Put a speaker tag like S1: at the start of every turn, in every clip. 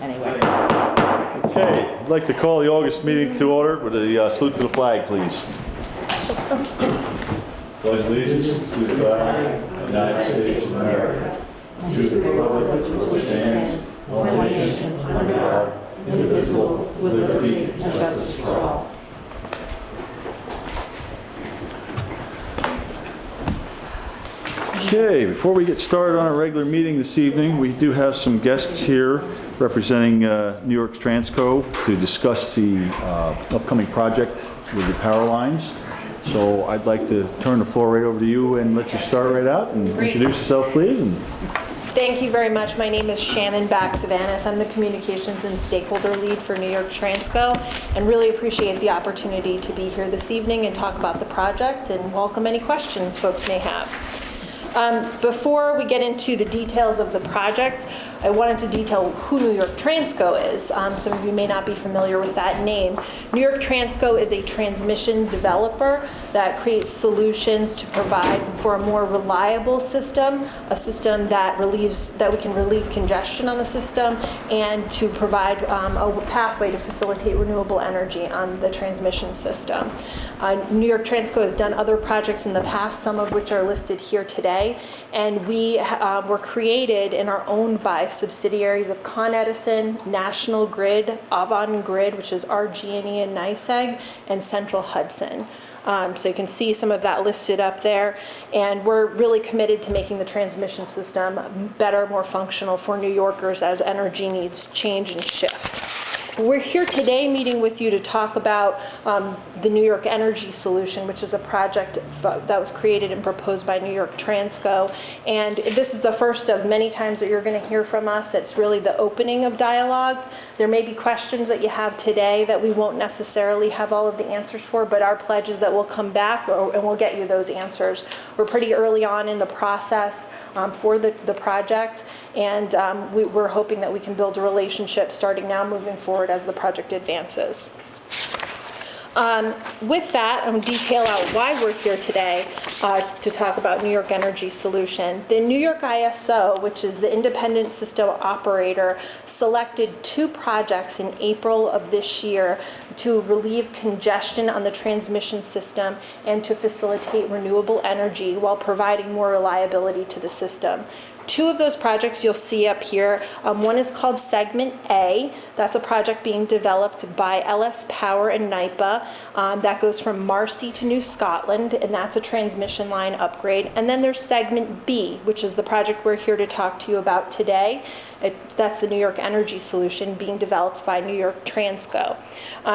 S1: anyway.
S2: Okay, I'd like to call the August meeting to order with a salute to the flag, please. Pledge allegiance to the flag of the United States of America, to the republic which stands, one nation, under God, indivisible, with liberty and justice for all. Okay, before we get started on our regular meeting this evening, we do have some guests here representing New York Transco to discuss the upcoming project with the power lines. So I'd like to turn the floor right over to you and let you start right out and introduce yourself, please.
S3: Thank you very much. My name is Shannon Back-Savanas. I'm the Communications and Stakeholder Lead for New York Transco, and really appreciate the opportunity to be here this evening and talk about the project and welcome any questions folks may have. Before we get into the details of the project, I wanted to detail who New York Transco is. Some of you may not be familiar with that name. New York Transco is a transmission developer that creates solutions to provide for a more reliable system, a system that we can relieve congestion on the system, and to provide a pathway to facilitate renewable energy on the transmission system. New York Transco has done other projects in the past, some of which are listed here today, and we were created and are owned by subsidiaries of Con Edison, National Grid, Avon Grid, which is RG&E and NYSEG, and Central Hudson. So you can see some of that listed up there, and we're really committed to making the transmission system better, more functional for New Yorkers as energy needs change and shift. We're here today meeting with you to talk about the New York Energy Solution, which is a project that was created and proposed by New York Transco. And this is the first of many times that you're going to hear from us. It's really the opening of dialogue. There may be questions that you have today that we won't necessarily have all of the answers for, but our pledge is that we'll come back and we'll get you those answers. We're pretty early on in the process for the project, and we're hoping that we can build a relationship starting now moving forward as the project advances. With that, I'm going to detail out why we're here today to talk about New York Energy Solution. The New York ISO, which is the independent system operator, selected 2 projects in April of this year to relieve congestion on the transmission system and to facilitate renewable energy while providing more reliability to the system. 2 of those projects you'll see up here. One is called Segment A. That's a project being developed by LS Power and NYPA. That goes from Marcy to New Scotland, and that's a transmission line upgrade. And then there's Segment B, which is the project we're here to talk to you about today. That's the New York Energy Solution being developed by New York Transco.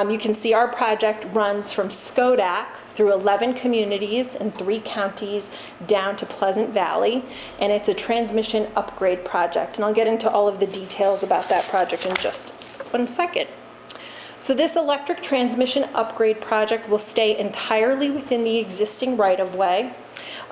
S3: You can see our project runs from Schodack through 11 communities and 3 counties down to Pleasant Valley, and it's a transmission upgrade project. And I'll get into all of the details about that project in just 1 second. So this electric transmission upgrade project will stay entirely within the existing right-of-way.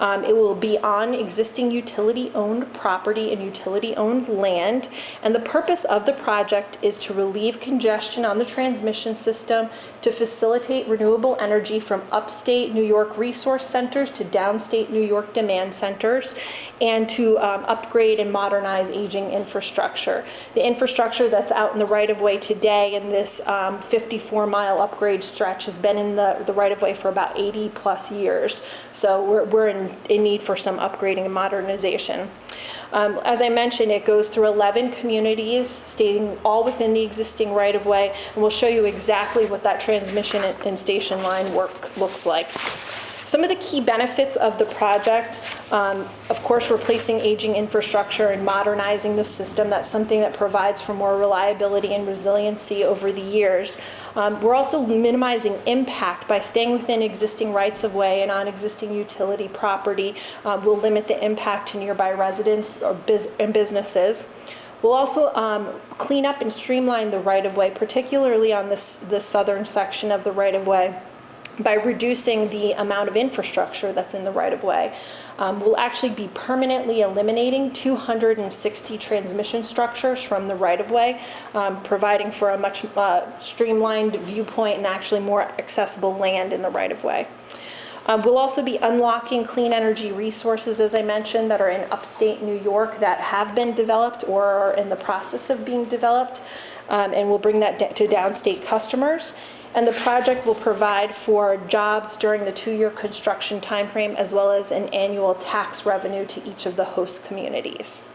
S3: It will be on existing utility-owned property and utility-owned land, and the purpose of the project is to relieve congestion on the transmission system, to facilitate renewable energy from upstate New York resource centers to downstate New York demand centers, and to upgrade and modernize aging infrastructure. The infrastructure that's out in the right-of-way today in this 54-mile upgrade stretch has been in the right-of-way for about 80 plus years. So we're in need for some upgrading and modernization. As I mentioned, it goes through 11 communities, staying all within the existing right-of-way, and we'll show you exactly what that transmission and station line work looks like. Some of the key benefits of the project, of course, replacing aging infrastructure and modernizing the system. That's something that provides for more reliability and resiliency over the years. We're also minimizing impact by staying within existing rights-of-way and on existing utility property. Will limit the impact to nearby residents and businesses. We'll also clean up and streamline the right-of-way, particularly on the southern section of the right-of-way, by reducing the amount of infrastructure that's in the right-of-way. We'll actually be permanently eliminating 260 transmission structures from the right-of-way, providing for a much streamlined viewpoint and actually more accessible land in the right-of-way. We'll also be unlocking clean energy resources, as I mentioned, that are in upstate New York that have been developed or are in the process of being developed, and we'll bring that to downstate customers. And the project will provide for jobs during the 2-year construction timeframe, as well as an annual tax revenue to each of the host communities.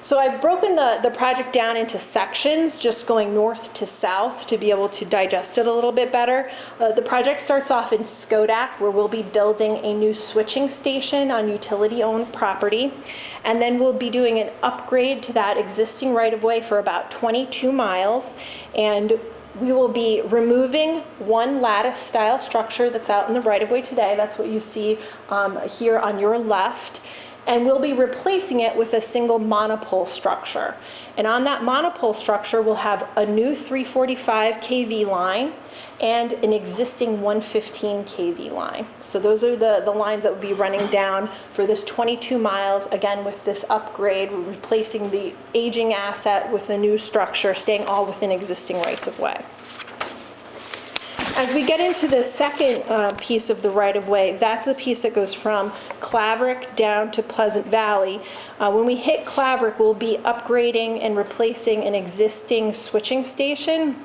S3: So I've broken the project down into sections, just going north to south to be able to digest it a little bit better. The project starts off in Schodack, where we'll be building a new switching station on utility-owned property. And then we'll be doing an upgrade to that existing right-of-way for about 22 miles. And we will be removing one lattice-style structure that's out in the right-of-way today. That's what you see here on your left. And we'll be replacing it with a single monopole structure. And on that monopole structure, we'll have a new 345 kV line and an existing 115 kV line. So those are the lines that will be running down for this 22 miles, again with this upgrade. We're replacing the aging asset with a new structure, staying all within existing rights of way. As we get into the second piece of the right-of-way, that's the piece that goes from Claverick down to Pleasant Valley. When we hit Claverick, we'll be upgrading and replacing an existing switching station.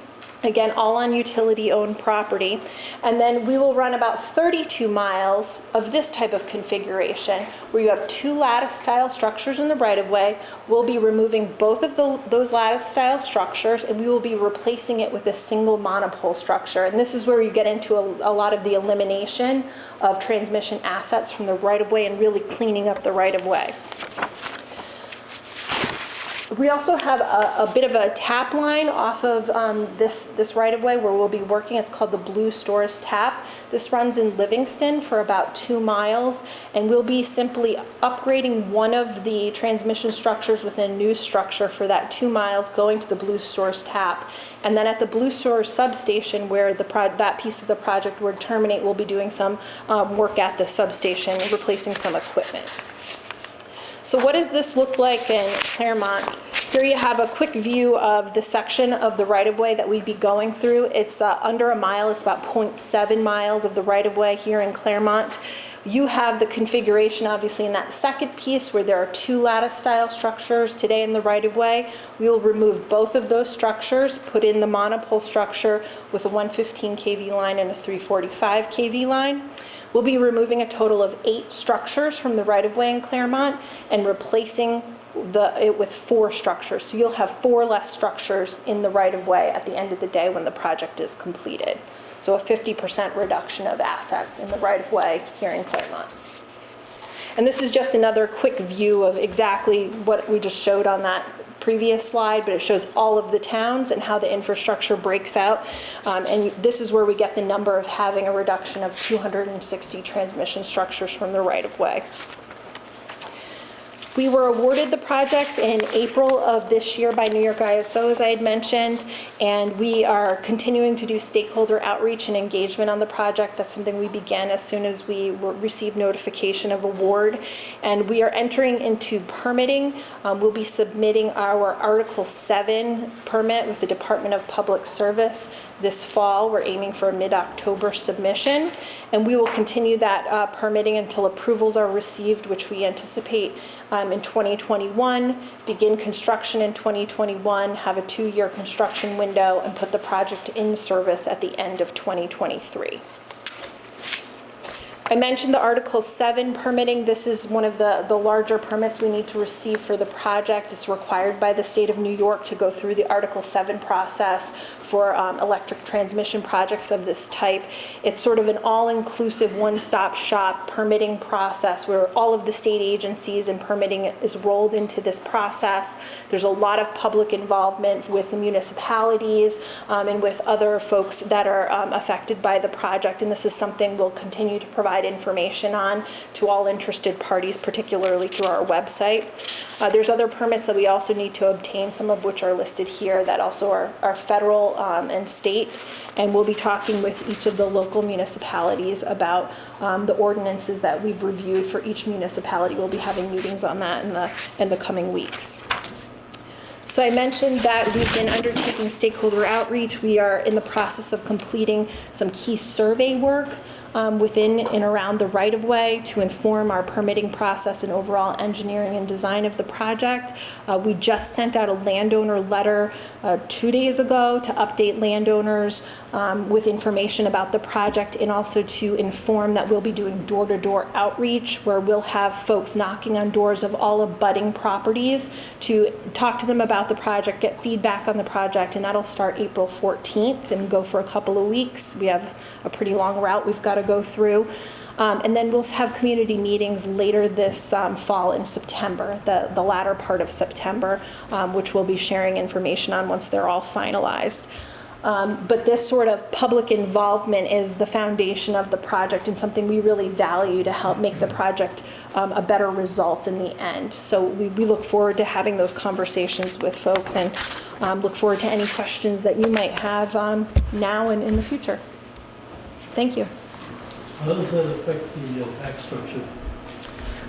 S3: Again, all on utility-owned property. And then we will run about 32 miles of this type of configuration, where you have 2 lattice-style structures in the right-of-way. We'll be removing both of those lattice-style structures, and we will be replacing it with a single monopole structure. And this is where you get into a lot of the elimination of transmission assets from the right-of-way and really cleaning up the right-of-way. We also have a bit of a tap line off of this right-of-way where we'll be working. It's called the Blue Stores Tap. This runs in Livingston for about 2 miles, and we'll be simply upgrading one of the transmission structures with a new structure for that 2 miles going to the Blue Stores Tap. And then at the Blue Stores substation, where that piece of the project would terminate, we'll be doing some work at the substation, replacing some equipment. So what does this look like in Clermont? Here you have a quick view of the section of the right-of-way that we'd be going through. It's under a mile. It's about 0.7 miles of the right-of-way here in Clermont. You have the configuration, obviously, in that second piece where there are 2 lattice-style structures today in the right-of-way. We will remove both of those structures, put in the monopole structure with a 115 kV line and a 345 kV line. We'll be removing a total of 8 structures from the right-of-way in Clermont and replacing it with 4 structures. So you'll have 4 less structures in the right-of-way at the end of the day when the project is completed. So a 50% reduction of assets in the right-of-way here in Clermont. And this is just another quick view of exactly what we just showed on that previous slide, but it shows all of the towns and how the infrastructure breaks out. And this is where we get the number of having a reduction of 260 transmission structures from the right-of-way. We were awarded the project in April of this year by New York ISO, as I had mentioned, and we are continuing to do stakeholder outreach and engagement on the project. That's something we began as soon as we received notification of award. And we are entering into permitting. We'll be submitting our Article 7 permit with the Department of Public Service this fall. We're aiming for a mid-October submission, and we will continue that permitting until approvals are received, which we anticipate in 2021, begin construction in 2021, have a 2-year construction window, and put the project in service at the end of 2023. I mentioned the Article 7 permitting. This is one of the larger permits we need to receive for the project. It's required by the state of New York to go through the Article 7 process for electric transmission projects of this type. It's sort of an all-inclusive, one-stop shop permitting process where all of the state agencies and permitting is rolled into this process. There's a lot of public involvement with the municipalities and with other folks that are affected by the project, and this is something we'll continue to provide information on to all interested parties, particularly through our website. There's other permits that we also need to obtain, some of which are listed here, that also are federal and state, and we'll be talking with each of the local municipalities about the ordinances that we've reviewed for each municipality. We'll be having meetings on that in the coming weeks. So I mentioned that we've been undertaking stakeholder outreach. We are in the process of completing some key survey work within and around the right-of-way to inform our permitting process and overall engineering and design of the project. We just sent out a landowner letter 2 days ago to update landowners with information about the project, and also to inform that we'll be doing door-to-door outreach where we'll have folks knocking on doors of all abutting properties to talk to them about the project, get feedback on the project, and that'll start April 14th and go for a couple of weeks. We have a pretty long route we've got to go through. And then we'll have community meetings later this fall in September, the latter part of September, which we'll be sharing information on once they're all finalized. But this sort of public involvement is the foundation of the project and something we really value to help make the project a better result in the end. So we look forward to having those conversations with folks, and look forward to any questions that you might have now and in the future. Thank you.
S1: How does that affect the tax structure?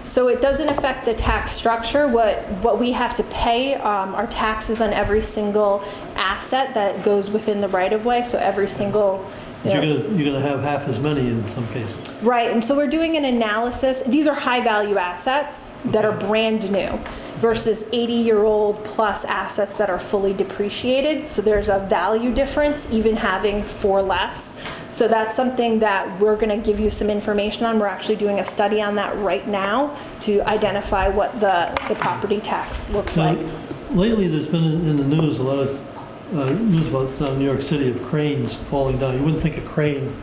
S3: So it doesn't affect the tax structure. What we have to pay are taxes on every single asset that goes within the right-of-way, so every single...
S1: You're gonna have half as many in some cases.
S3: Right, and so we're doing an analysis. These are high-value assets that are brand new versus 80-year-old plus assets that are fully depreciated. So there's a value difference even having 4 less. So that's something that we're going to give you some information on. We're actually doing a study on that right now to identify what the property tax looks like.
S1: Lately, there's been in the news a lot of news about New York City of cranes falling down. You wouldn't think a crane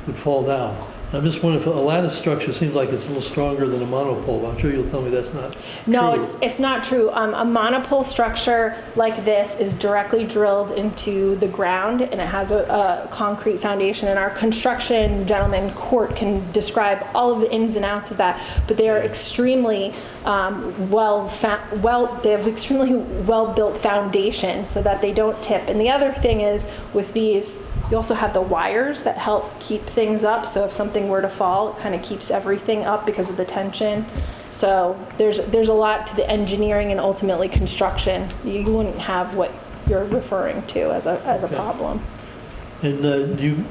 S1: would fall down. I'm just wondering if a lattice structure seems like it's a little stronger than a monopole. I'm sure you'll tell me that's not
S3: No,
S1: true.
S3: it's not true. A monopole structure like this is directly drilled into the ground, and it has a concrete foundation. And our construction gentleman, Court, can describe all of the ins and outs of that. But they are extremely they have extremely well-built foundations so that they don't tip. And the other thing is with these, you also have the wires that help keep things up. So if something were to fall, it kind of keeps everything up because of the tension. So there's a lot to the engineering and ultimately construction. You wouldn't have what you're referring to as a problem.
S1: And do you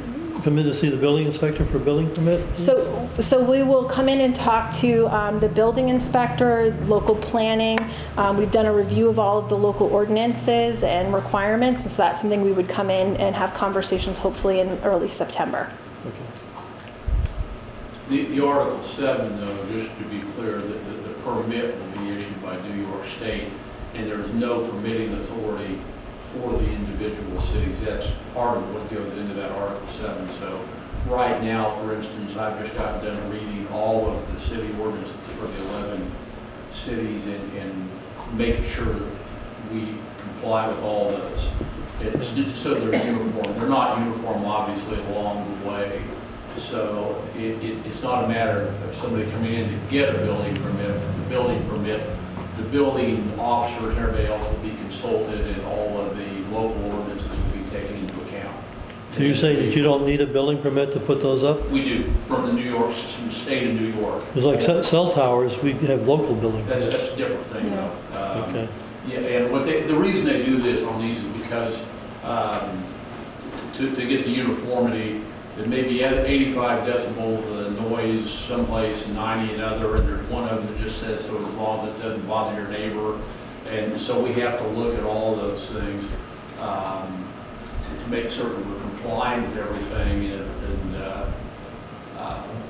S1: come in to see the building inspector for a building permit?
S3: So we will come in and talk to the building inspector, local planning. We've done a review of all of the local ordinances and requirements, and so that's something we would come in and have conversations hopefully in early September.
S1: Okay.
S4: The Article 7, though, just to be clear, that the permit will be issued by New York State, and there's no permitting authority for the individual cities. That's part of what goes into that Article 7. So right now, for instance, I've just gotten done reading all of the city ordinances for the 11 cities and making sure that we comply with all those. It's just so they're uniform. They're not uniform, obviously, along the way. So it's not a matter of somebody coming in to get a building permit, but the building permit, the building officers and everybody else will be consulted, and all of the local ordinances will be taken into account.
S1: So you're saying that you don't need a building permit to put those up?
S4: We do, from the New York, from the state of New York.
S1: It's like cell towers, we have local building permits.
S4: That's a different thing, though.
S1: Okay.
S4: Yeah, and the reason they do this on these is because to get the uniformity, it may be at 85 decibels the noise someplace, 90 another, and there's one of them that just says so as long as it doesn't bother your neighbor. And so we have to look at all those things to make certain we're complying with everything.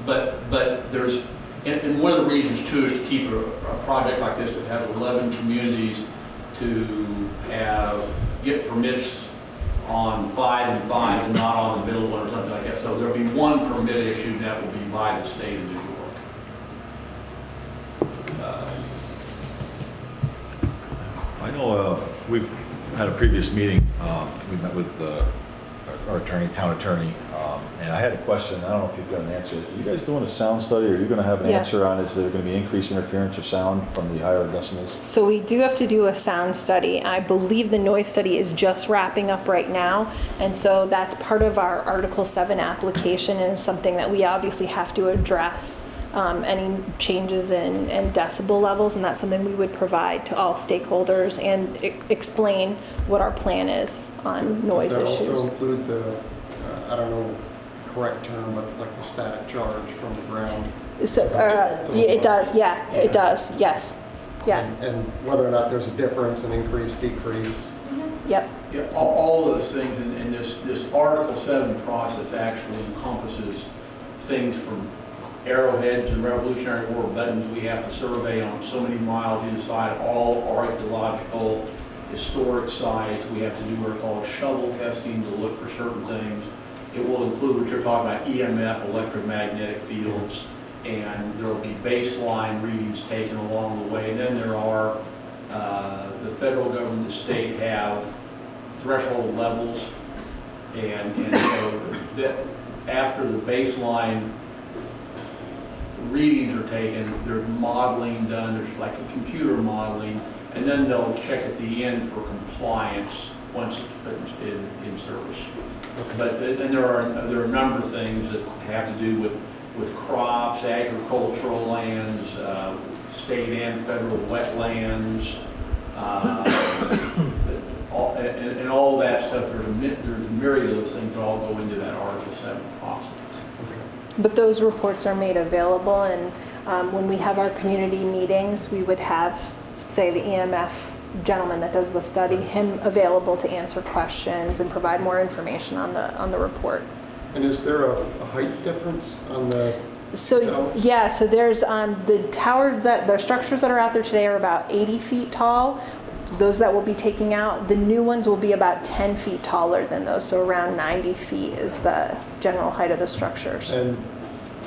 S4: But there's, and one of the reasons too is to keep a project like this that has 11 communities to get permits on 5 and 5 and not on the middle one or something like that. So there'll be one permit issued that will be by the state of New York.
S2: I know we've had a previous meeting, we met with our attorney, town attorney, and I had a question, I don't know if you've got an answer. Are you guys doing a sound study, or are you going to have an
S3: Yes.
S2: answer on, is there going to be increased interference or sound from the higher decibels?
S3: So we do have to do a sound study. I believe the noise study is just wrapping up right now, and so that's part of our Article 7 application, and something that we obviously have to address any changes in decibel levels, and that's something we would provide to all stakeholders and explain what our plan is on noise
S5: Does that
S3: issues.
S5: also include the, I don't know, correct term, but like the static charge from the ground.
S3: So, yeah, it does, yeah, it does, yes. Yeah,
S5: And whether or not there's a difference, an increase, decrease.
S3: yep,
S4: Yeah, all those things, and this Article 7 process actually encompasses things from arrowheads and Revolutionary War buttons we have to survey on so many miles either side, all archaeological, historic sites. We have to do what are called shovel testing to look for certain things. It will include what you're talking about, EMF, electromagnetic fields, and there will be baseline readings taken along the way. And then there are, the federal government, the state have threshold levels, and so that after the baseline readings are taken, there's modeling done, there's like a computer modeling, and then they'll check at the end for compliance once it's put in service. But and there are a number of things that have to do with crops, agricultural lands, state and federal wetlands, and all that stuff. There's a myriad of those things that all go into that Article 7 process.
S3: but those reports are made available, and when we have our community meetings, we would have, say, the EMF gentleman that does the study, him available to answer questions and provide more information on the report.
S5: And is there a height difference on the
S3: So,
S5: towers?
S3: yeah, so there's the towers the structures that are out there today are about 80 feet tall. Those that we'll be taking out, the new ones will be about 10 feet taller than those, so around 90 feet is the general height of the structures.
S5: And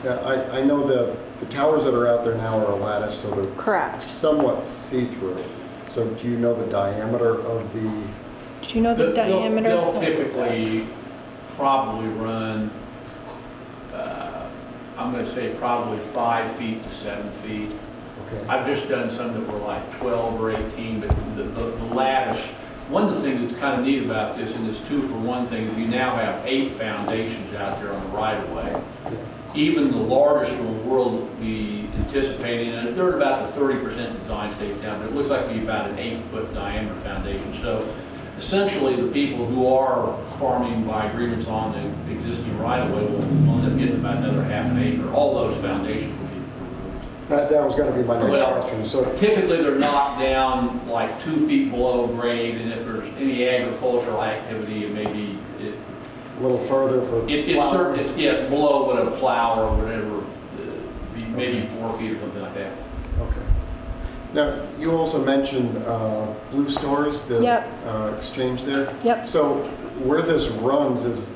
S5: I know the towers that are out there now are a lattice, so they're
S3: Correct.
S5: somewhat see-through. So do you know the diameter of the,
S3: Do you know the diameter?
S4: They'll typically probably run, I'm going to say probably 5 feet to 7 feet.
S5: okay,
S4: I've just done some that were like 12 or 18, but the lattice, one of the things that's kind of neat about this, and it's two for one thing, is you now have 8 foundations out there on the right of way. Even the largest in the world would be anticipating, and they're at about the 30% design stage down, but it looks like it'd be about an 8-foot diameter foundation. So essentially, the people who are farming by agreements on the existing right-of-way will end up getting about another half an acre. All those foundations will be removed.
S5: that was going to be my next
S4: Well,
S5: question. So
S4: typically, they're knocked down like 2 feet below grade, and if there's any agricultural activity, it may be,
S5: a little further for
S4: it's
S5: plowing.
S4: it's below what a plow or whatever, maybe 4 feet or something like that.
S5: Okay. Now, you also mentioned Blue Stores, the
S3: Yep.
S5: exchange there.
S3: Yep.
S5: So where this runs is,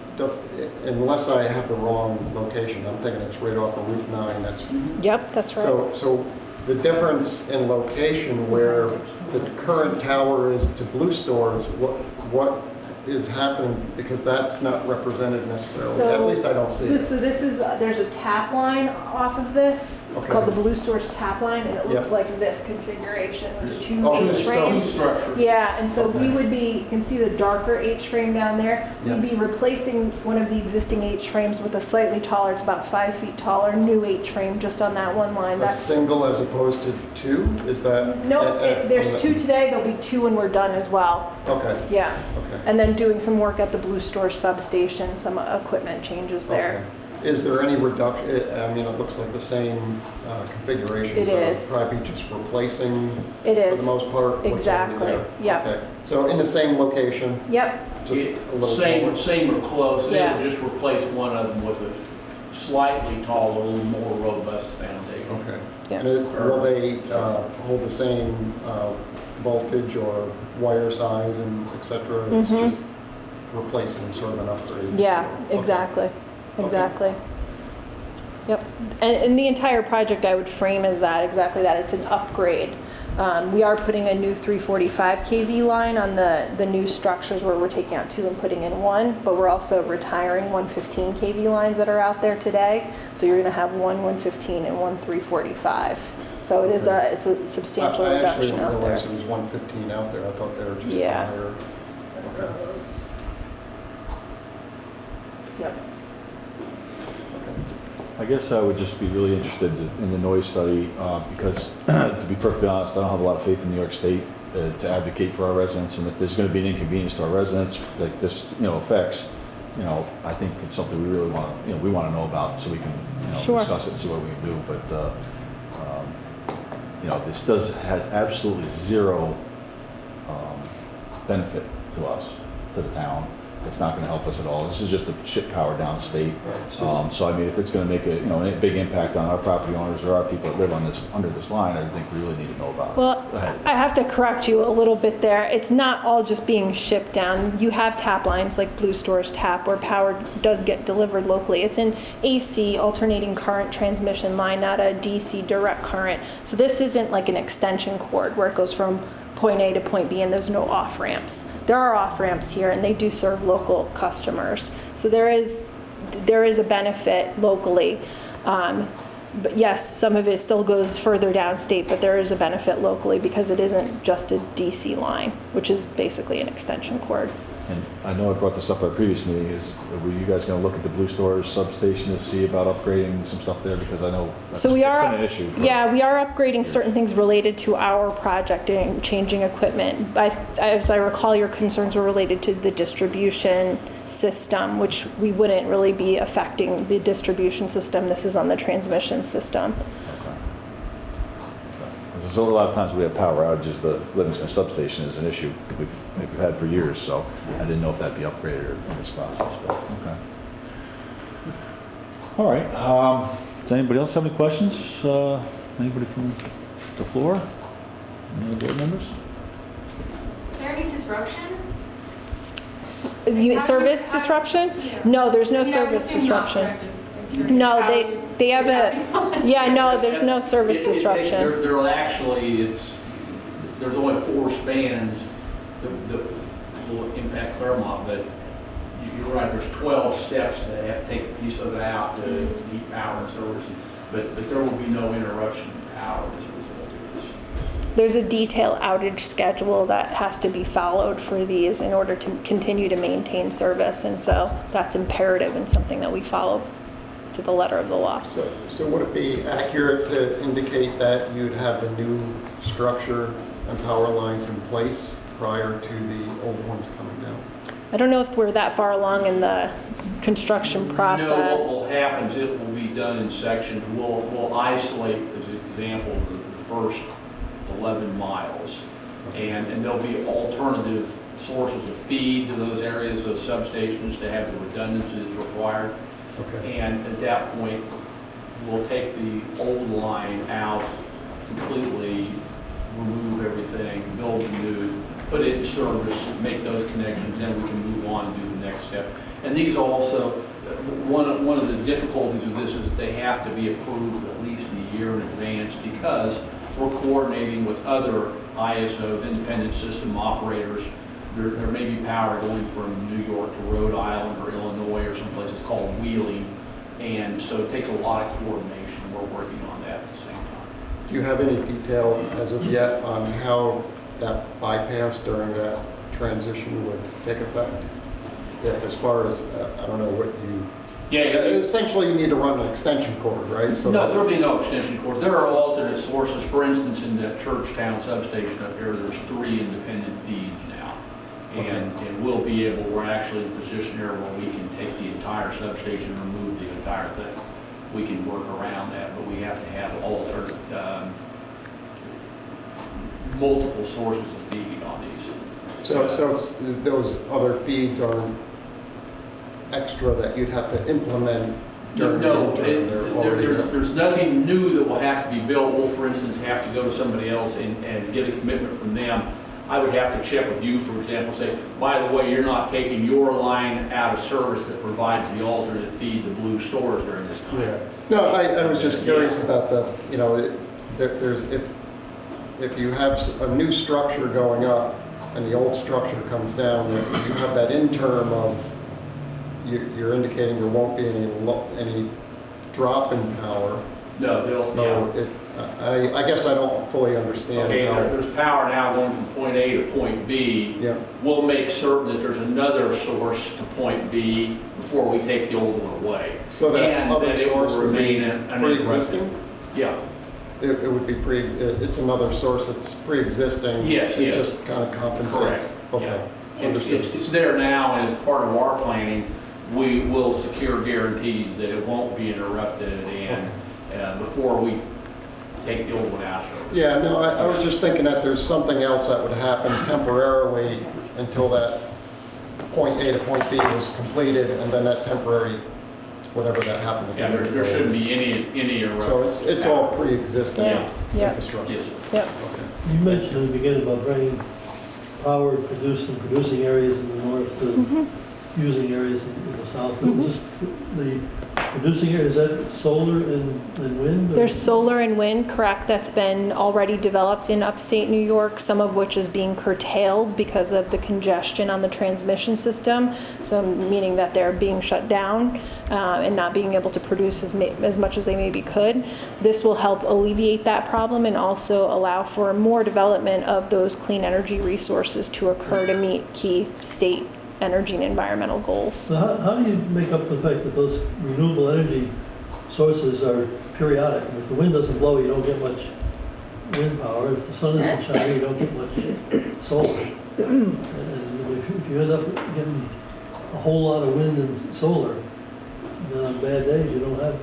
S5: unless I have the wrong location, I'm thinking it's right off of Route 9. That's
S3: Yep, that's right.
S5: so the difference in location where the current tower is to Blue Stores, what is happening, because that's not represented necessarily.
S3: So
S5: At least I don't see it.
S3: So this is, there's a tap line off of this
S5: Okay.
S3: called the Blue Stores tap line, and it looks
S5: Yeah.
S3: like this configuration with the 2
S5: Okay,
S3: H
S5: so-
S4: Two
S3: frames.
S4: structures.
S3: Yeah, and so we
S5: Okay.
S3: would be, you can see the darker H frame down there.
S5: Yeah.
S3: We'd be replacing one of the existing H frames with a slightly taller, it's about 5 feet taller, new H frame just on that one line.
S5: A
S3: That's
S5: single as opposed to two? Is that?
S3: No, there's 2 today, there'll be 2 when we're done as well.
S5: Okay,
S3: Yeah.
S5: okay.
S3: And then doing some work at the Blue Store substation, some equipment changes there.
S5: Okay. Is there any reduction? I mean, it looks like the same configuration.
S3: It
S5: so
S3: is.
S5: Probably just replacing,
S3: It
S5: for
S3: is.
S5: the most part, what's already
S3: Exactly.
S5: there.
S3: Yep.
S5: Okay. So in the same location,
S3: Yep,
S5: just a little taller.
S4: Same or close, they
S3: Yeah.
S4: would just replace one of them with a slightly taller, a little more robust foundation.
S5: Okay.
S3: Yeah.
S5: And will they hold the same voltage or wire size and et cetera? It's
S3: Mhm.
S5: just replacing sort of an upgrade?
S3: yeah,
S5: Okay.
S3: exactly, exactly. Yep, and the entire project I would frame as that, exactly that, it's an upgrade. We are putting a new 345 kV line on the new structures where we're taking out 2 and putting in 1, but we're also retiring 115 kV lines that are out there today. So you're gonna have one 115 and one 345. So it is it's a substantial
S5: I actually
S3: reduction
S5: didn't
S3: out there.
S5: realize there was 115 out there. I thought they were just
S3: Yeah.
S5: higher. Okay.
S3: Yep.
S2: I guess I would just be really interested in the noise study because, to be perfectly honest, I don't have a lot of faith in New York State to advocate for our residents. And if there's going to be an inconvenience to our residents like this, affects, you know, I think it's something we really want to, you know, we want to know about so we can, you know,
S3: Sure.
S2: discuss it and see what we can do. But, you know, this has absolutely zero benefit to us, to the town. It's not going to help us at all. This is just to ship power downstate. So I mean, if it's going to make a, you know, a big impact on our property owners or our people that live on this, under this line, I think we really need to know about it. Go
S3: Well,
S2: ahead.
S3: I have to correct you a little bit there. It's not all just being shipped down. You have tap lines like Blue Store's tap where power does get delivered locally. It's an AC, alternating current transmission line, not a DC direct current. So this isn't like an extension cord where it goes from point A to point B and there's no off ramps. There are off ramps here and they do serve local customers. So there is a benefit locally. But yes, some of it still goes further downstate, but there is a benefit locally because it isn't just a DC line, which is basically an extension cord.
S2: And I know I brought this up at a previous meeting, were you guys going to look at the Blue Stores substation to see about upgrading some stuff there? Because I know that's
S3: So we are,
S2: been an issue.
S3: yeah, we are upgrading certain things related to our project and changing equipment. As I recall, your concerns were related to the distribution system, which we wouldn't really be affecting the distribution system. This is on the transmission system.
S2: Because a lot of times we have power outages, the Livingston substation is an issue we've had for years, so I didn't know if that'd be upgraded in this process, but, okay. All right, does anybody else have any questions? Anybody from the floor? Any other board members?
S6: Is there any disruption?
S3: Service disruption? No, there's no service disruption. No, they have a, yeah, no, there's no service disruption.
S4: There actually, there's only 4 spans that will impact Clermont, but you're right, there's 12 steps that have to take a piece of it out to meet power and service, but there will be no interruption in power as a result of this.
S3: There's a detailed outage schedule that has to be followed for these in order to continue to maintain service, and so that's imperative and something that we follow to the letter of the law.
S5: So would it be accurate to indicate that you'd have the new structure and power lines in place prior to the old ones coming down?
S3: I don't know if we're that far along in the construction
S4: What will
S3: process.
S4: happen is it will be done in sections. We'll isolate, as an example, the first 11 miles. And there'll be alternative sources of feed to those areas, those substations, to have the redundancy that's required.
S5: Okay.
S4: And at that point, we'll take the old line out completely, remove everything, build a new, put it in service, make those connections, then we can move on and do the next step. And these also, one of the difficulties of this is that they have to be approved at least a year in advance because we're coordinating with other ISOs, independent system operators. There may be power going from New York to Rhode Island or Illinois or someplace it's called wheeling. And so it takes a lot of coordination. We're working on that at the same time.
S5: Do you have any detail as of yet on how that bypass during that transition would take effect? Yeah, as far as, I don't know what you...
S4: Yeah,
S5: essentially you need to run an extension cord, right? So
S4: no, there'll be no extension cord. There are alternate sources. For instance, in that Churchtown substation up here, there's 3 independent feeds now. And we'll be able, we're actually in a position here where we can take the entire substation and remove the entire thing. We can work around that, but we have to have alternate, multiple sources of feed on these.
S5: So it's, those other feeds are extra that you'd have to implement during
S4: No,
S5: the interim. They're already there.
S4: there's nothing new that will have to be built. We'll, for instance, have to go to somebody else and get a commitment from them. I would have to check with you, for example, say, by the way, you're not taking your line out of service that provides the alternate feed to Blue Stores during this time.
S5: Yeah. No, I was just curious about the, you know, there's, if you have a new structure going up and the old structure comes down, you have that interim of, you're indicating there won't be any drop in power.
S4: No, they'll,
S5: So
S4: yeah.
S5: I guess I don't fully understand
S4: Okay,
S5: how.
S4: there's power now going from point A to point B.
S5: Yeah.
S4: We'll make certain that there's another source to point B before we take the old one away.
S5: So that
S4: And
S5: other
S4: that it will
S5: source would be
S4: remain uninterrupted.
S5: pre-existing?
S4: Yeah.
S5: It would be it's another source that's pre-existing.
S4: Yes,
S5: It
S4: yes.
S5: just kind of compensates.
S4: Correct.
S5: Okay,
S4: Yeah.
S5: understood.
S4: It's there now, and as part of our planning, we will secure guarantees that it won't be interrupted and before we take the old one out.
S5: Yeah, no, I was just thinking that there's something else that would happen temporarily until that point A to point B was completed, and then that temporary, whatever that happened.
S4: Yeah, there shouldn't be any eruption.
S5: So it's all pre-existing
S3: Yeah.
S5: infrastructure.
S4: Yes, sir.
S3: Yep.
S1: You mentioned in the beginning about bringing power produced in producing areas in the north to using areas in the south. But was this the producing area, is that solar and wind? or-
S3: There's solar and wind, correct, that's been already developed in upstate New York, some of which is being curtailed because of the congestion on the transmission system, so meaning that they're being shut down and not being able to produce as much as they maybe could. This will help alleviate that problem and also allow for more development of those clean energy resources to occur to meet key state energy and environmental goals.
S1: So how do you make up the fact that those renewable energy sources are periodic? If the wind doesn't blow, you don't get much wind power. If the sun isn't shining, you don't get much solar. And if you end up getting a whole lot of wind and solar, then on bad days, you don't have.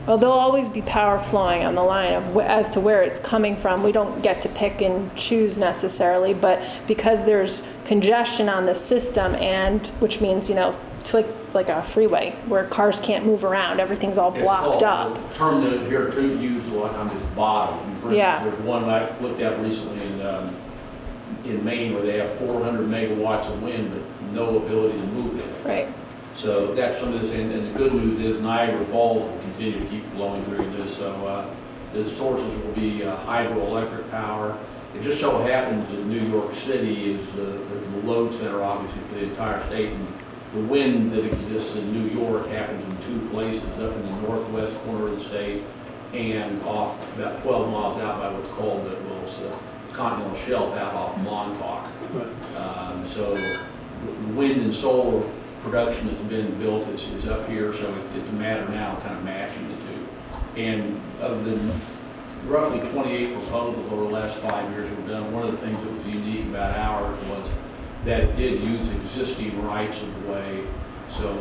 S3: Well, there'll always be power flowing on the line of as to where it's coming from. We don't get to pick and choose necessarily, but because there's congestion on the system, and which means, you know, it's like a freeway where cars can't move around, everything's all blocked up.
S4: The term that here too used a lot of times is bottom. For instance,
S3: Yeah.
S4: There's one I looked at recently in Maine where they have 400 megawatts of wind, but no ability to move it.
S3: Right.
S4: So that's some of this, and the good news is Niagara Falls will continue to keep flowing through this, so the sources will be hydroelectric power. It just so happens that New York City is the load center, obviously, for the entire state, and the wind that exists in New York happens in two places, up in the northwest corner of the state and off about 12 miles out by what's called the continental shelf out off Montauk.
S1: Right.
S4: So the wind and solar production that's been built is up here, so it's a matter now of kind of matching the two. And of the roughly 28 proposals over the last 5 years we've done, one of the things that was unique about ours was that it did use existing rights of way, so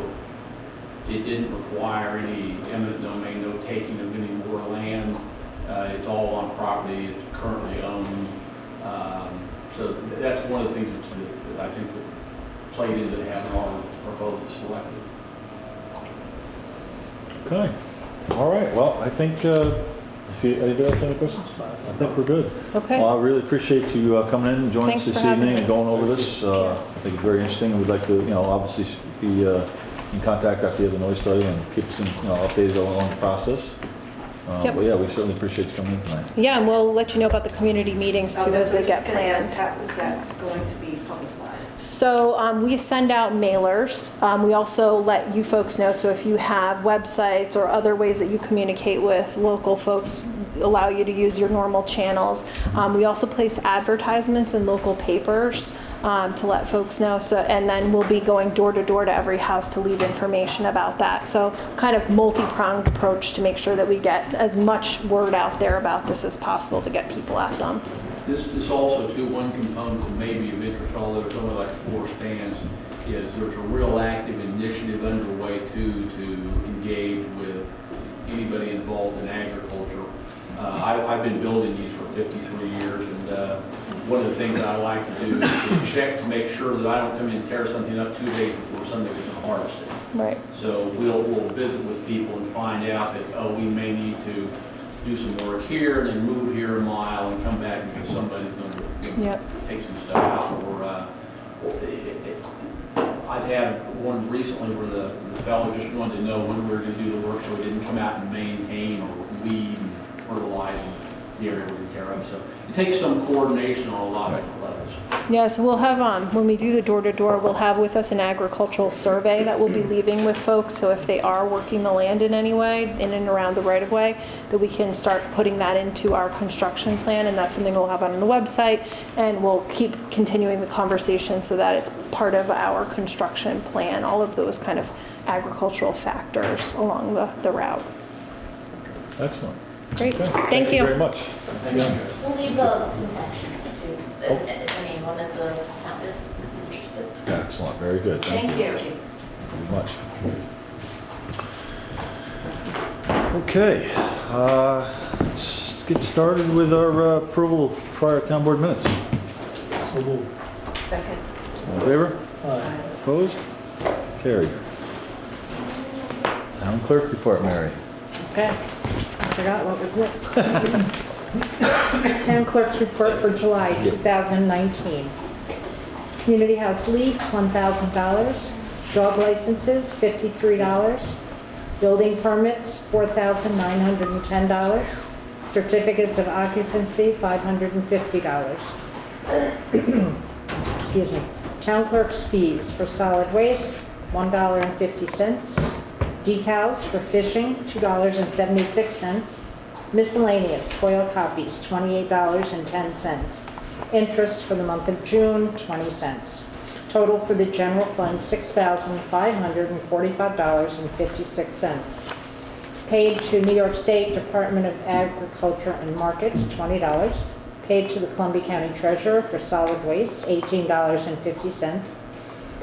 S4: it didn't require any eminent domain, no taking of any more land. It's all on property, it's currently owned. So that's one of the things that I think that played into having our proposal selected.
S2: Okay. All right. Well, I think, if anybody else have any questions? I think we're good.
S3: Okay.
S2: Well, I really appreciate you coming in and joining us
S3: Thanks
S2: this
S3: for having
S2: evening and
S3: us.
S2: going over this. I think it's very interesting, and we'd like to, obviously be in contact after you have the noise study and keep us updated along the process.
S3: Yep.
S2: But yeah, we certainly appreciate you coming in tonight.
S3: Yeah, and we'll let you know about the community meetings too as they get planned.
S7: How is that going to be publicized?
S3: So we send out mailers. We also let you folks know, so if you have websites or other ways that you communicate with local folks, allow you to use your normal channels. We also place advertisements in local papers to let folks know. So, and then we'll be going door to door to every house to leave information about that. So kind of multi-pronged approach to make sure that we get as much word out there about this as possible to get people at them.
S4: This also, too, one component that may be of interest, although it's only like 4 stands, is there's a real active initiative underway, too, to engage with anybody involved in agriculture. I've been building these for 53 years, and one of the things that I like to do is check to make sure that I don't come in and tear something up 2 days before somebody's going to harvest it.
S3: Right.
S4: So we'll visit with people and find out that, we may need to do some work here and then move here a mile and come back because somebody's going to
S3: Yep.
S4: take some stuff out. I've had one recently where the fellow just wanted to know when we were going to do the work so he didn't come out and maintain or weed and fertilize the area where we tear up. So it takes some coordination on a lot of different levels.
S3: Yeah, so we'll have, when we do the door-to-door, we'll have with us an agricultural survey that we'll be leaving with folks. So if they are working the land in any way, in and around the right-of-way, that we can start putting that into our construction plan. And that's something we'll have on the website. And we'll keep continuing the conversation so that it's part of our construction plan, all of those kind of agricultural factors along the route.
S2: Excellent.
S3: Great,
S2: Okay.
S3: thank you.
S2: Very much. Yeah.
S8: We'll leave some actions too, if anyone at the town is interested.
S2: Excellent. Very good.
S8: Thank you.
S2: very much. Okay, let's get started with our approval of prior town board minutes.
S1: So moved.
S7: Second.
S2: All in favor?
S1: Aye.
S2: Opposed? Carried. Town clerk report, Mary.
S8: Okay, I forgot what was next. Town clerk's report for July 2019. Community house lease, $1,000. Dog licenses, $53. Building permits, $4,910. Certificates of occupancy, $550. Excuse me. Town clerk's fees for solid waste, $1.50. Decals for fishing, $2.76. Miscellaneous foil copies, $28.10. Interest for the month of June, 20 cents. Total for the general fund, $6,545.56. Paid to New York State Department of Agriculture and Markets, $20. Paid to the Columbia County Treasurer for solid waste, $18.50.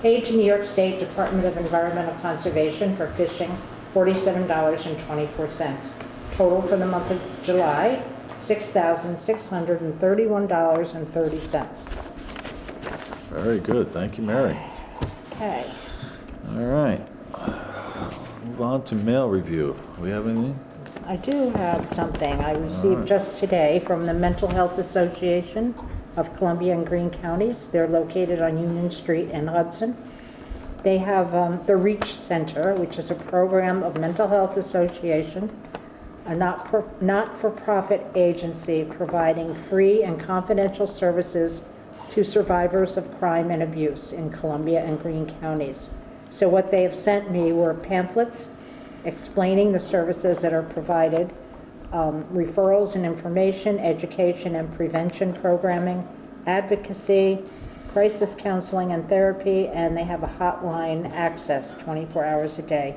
S8: Paid to New York State Department of Environmental Conservation for fishing, $47.24. Total for the month of July, $6,631.30.
S2: Very good, thank you, Mary.
S8: Okay.
S2: All right. Move on to mail review. Do we have anything?
S8: I do have something I received just today from the Mental Health Association of Columbia and Greene Counties. They're located on Union Street in Hudson. They have the REACH Center, which is a program of Mental Health Association, a not-for-profit agency providing free and confidential services to survivors of crime and abuse in Columbia and Greene counties. So what they have sent me were pamphlets explaining the services that are provided, referrals and information, education and prevention programming, advocacy, crisis counseling and therapy, and they have a hotline access 24 hours a day.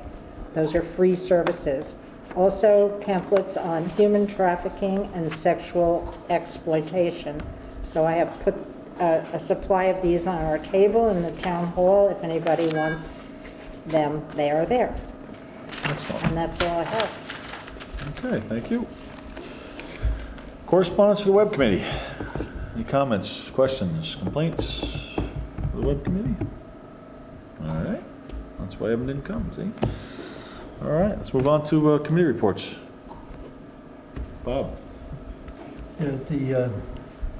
S8: Those are free services. Also pamphlets on human trafficking and sexual exploitation. So I have put a supply of these on our table in the town hall. If anybody wants them, they are there.
S2: Excellent.
S8: And that's all I have.
S2: Okay, thank you. Correspondence for the web committee. Any comments, questions, complaints for the web committee? All right, that's why Evan didn't come, see? All right, let's move on to committee reports. Bob?
S1: Yeah, the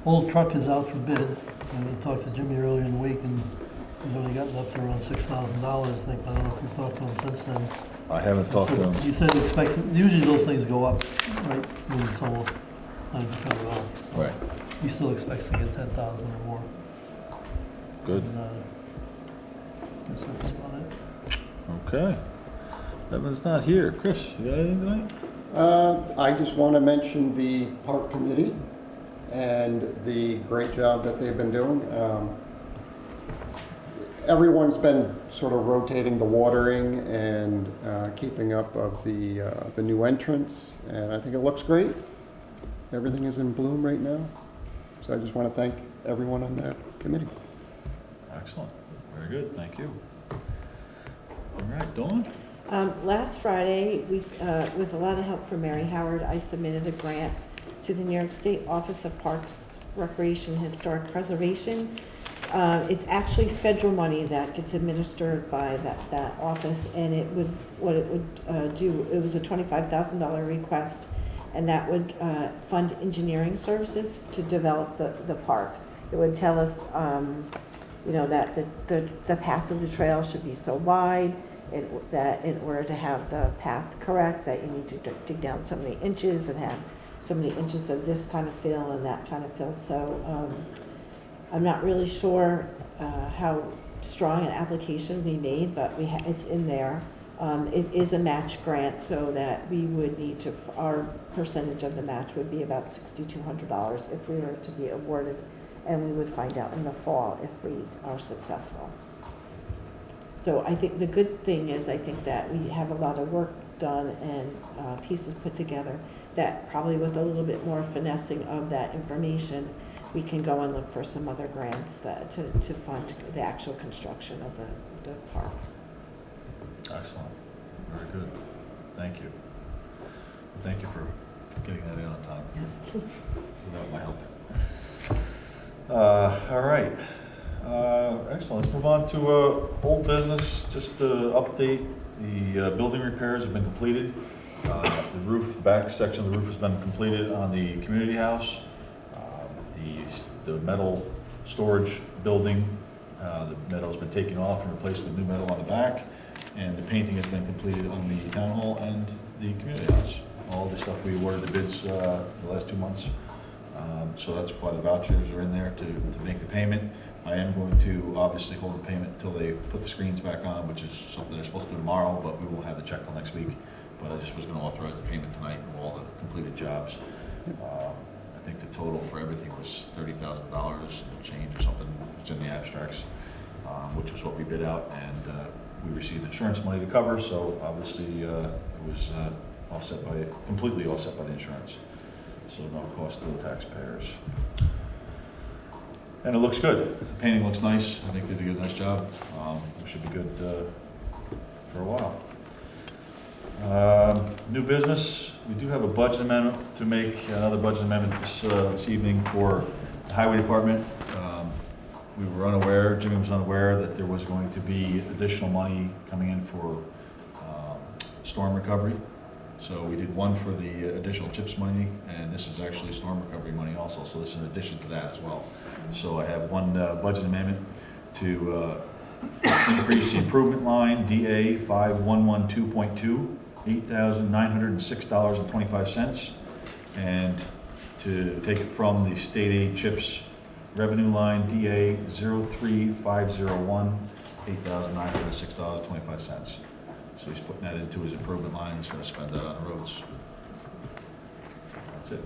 S1: old truck is out for bid. And we talked to Jimmy earlier in the week, and he's only gotten up to around $6,000, I think. I don't know if you've talked to him since then.
S2: I haven't talked to him.
S1: He said he expects, usually those things go up, right, when it's almost time to cut it off.
S2: Right,
S1: He still expects to get 10,000 or more.
S2: good,
S1: And, guess that's about it.
S2: okay. Evan's not here. Chris, you got anything tonight?
S5: I just want to mention the park committee and the great job that they've been doing. Everyone's been sort of rotating the watering and keeping up of the new entrance, and I think it looks great. Everything is in bloom right now, so I just want to thank everyone on that committee.
S2: Excellent, very good, thank you. All right, Dawn?
S7: Last Friday, with a lot of help from Mary Howard, I submitted a grant to the New York State Office of Parks, Recreation, and Historic Preservation. It's actually federal money that gets administered by that office, and it was a $25,000 request, and that would fund engineering services to develop the park. It would tell us, that the path of the trail should be so wide, that in order to have the path correct, that you need to dig down so many inches and have so many inches of this kind of fill and that kind of fill. So I'm not really sure how strong an application we made, but it's in there. It is a match grant, so that we would need to, our percentage of the match would be about $6,200 if we were to be awarded, and we would find out in the fall if we are successful. So I think the good thing is, I think that we have a lot of work done and pieces put together that probably with a little bit more finessing of that information, we can go and look for some other grants to fund the actual construction of the park.
S2: Excellent. Very good. Thank you. Thank you for getting that in on time. So that might help. All right. Excellent. Let's move on to old business. Just to update, the building repairs have been completed. The roof, the back section of the roof has been completed on the community house. The metal storage building, the metal's been taken off and replaced with new metal on the back. And the painting has been completed on the town hall and the community house. All the stuff we awarded the bids the last 2 months. So that's why the vouchers are in there to make the payment. I am going to obviously hold the payment until they put the screens back on, which is something they're supposed to do tomorrow, but we won't have the check till next week. But I just was going to authorize the payment tonight of all the completed jobs. I think the total for everything was $30,000 and change or something. It's in the abstracts, which was what we bid out, and we received insurance money to cover. So obviously it was completely offset by the insurance. So no cost to the taxpayers. And it looks good. The painting looks nice. I think they did a nice job. It should be good for a while. New business, we do have a budget amendment to make, another budget amendment this evening for the highway department. We were unaware, Jimmy was unaware that there was going to be additional money coming in for storm recovery. So we did one for the additional CHIPS money, and this is actually storm recovery money also, so this is in addition to that as well. So I have one budget amendment to increase the improvement line, DA 5112.2, $8,906.25, and to take it from the state aid CHIPS revenue line, DA 03501, $8,906.25. So he's putting that into his improvement line. He's going to spend that on the roads. That's it.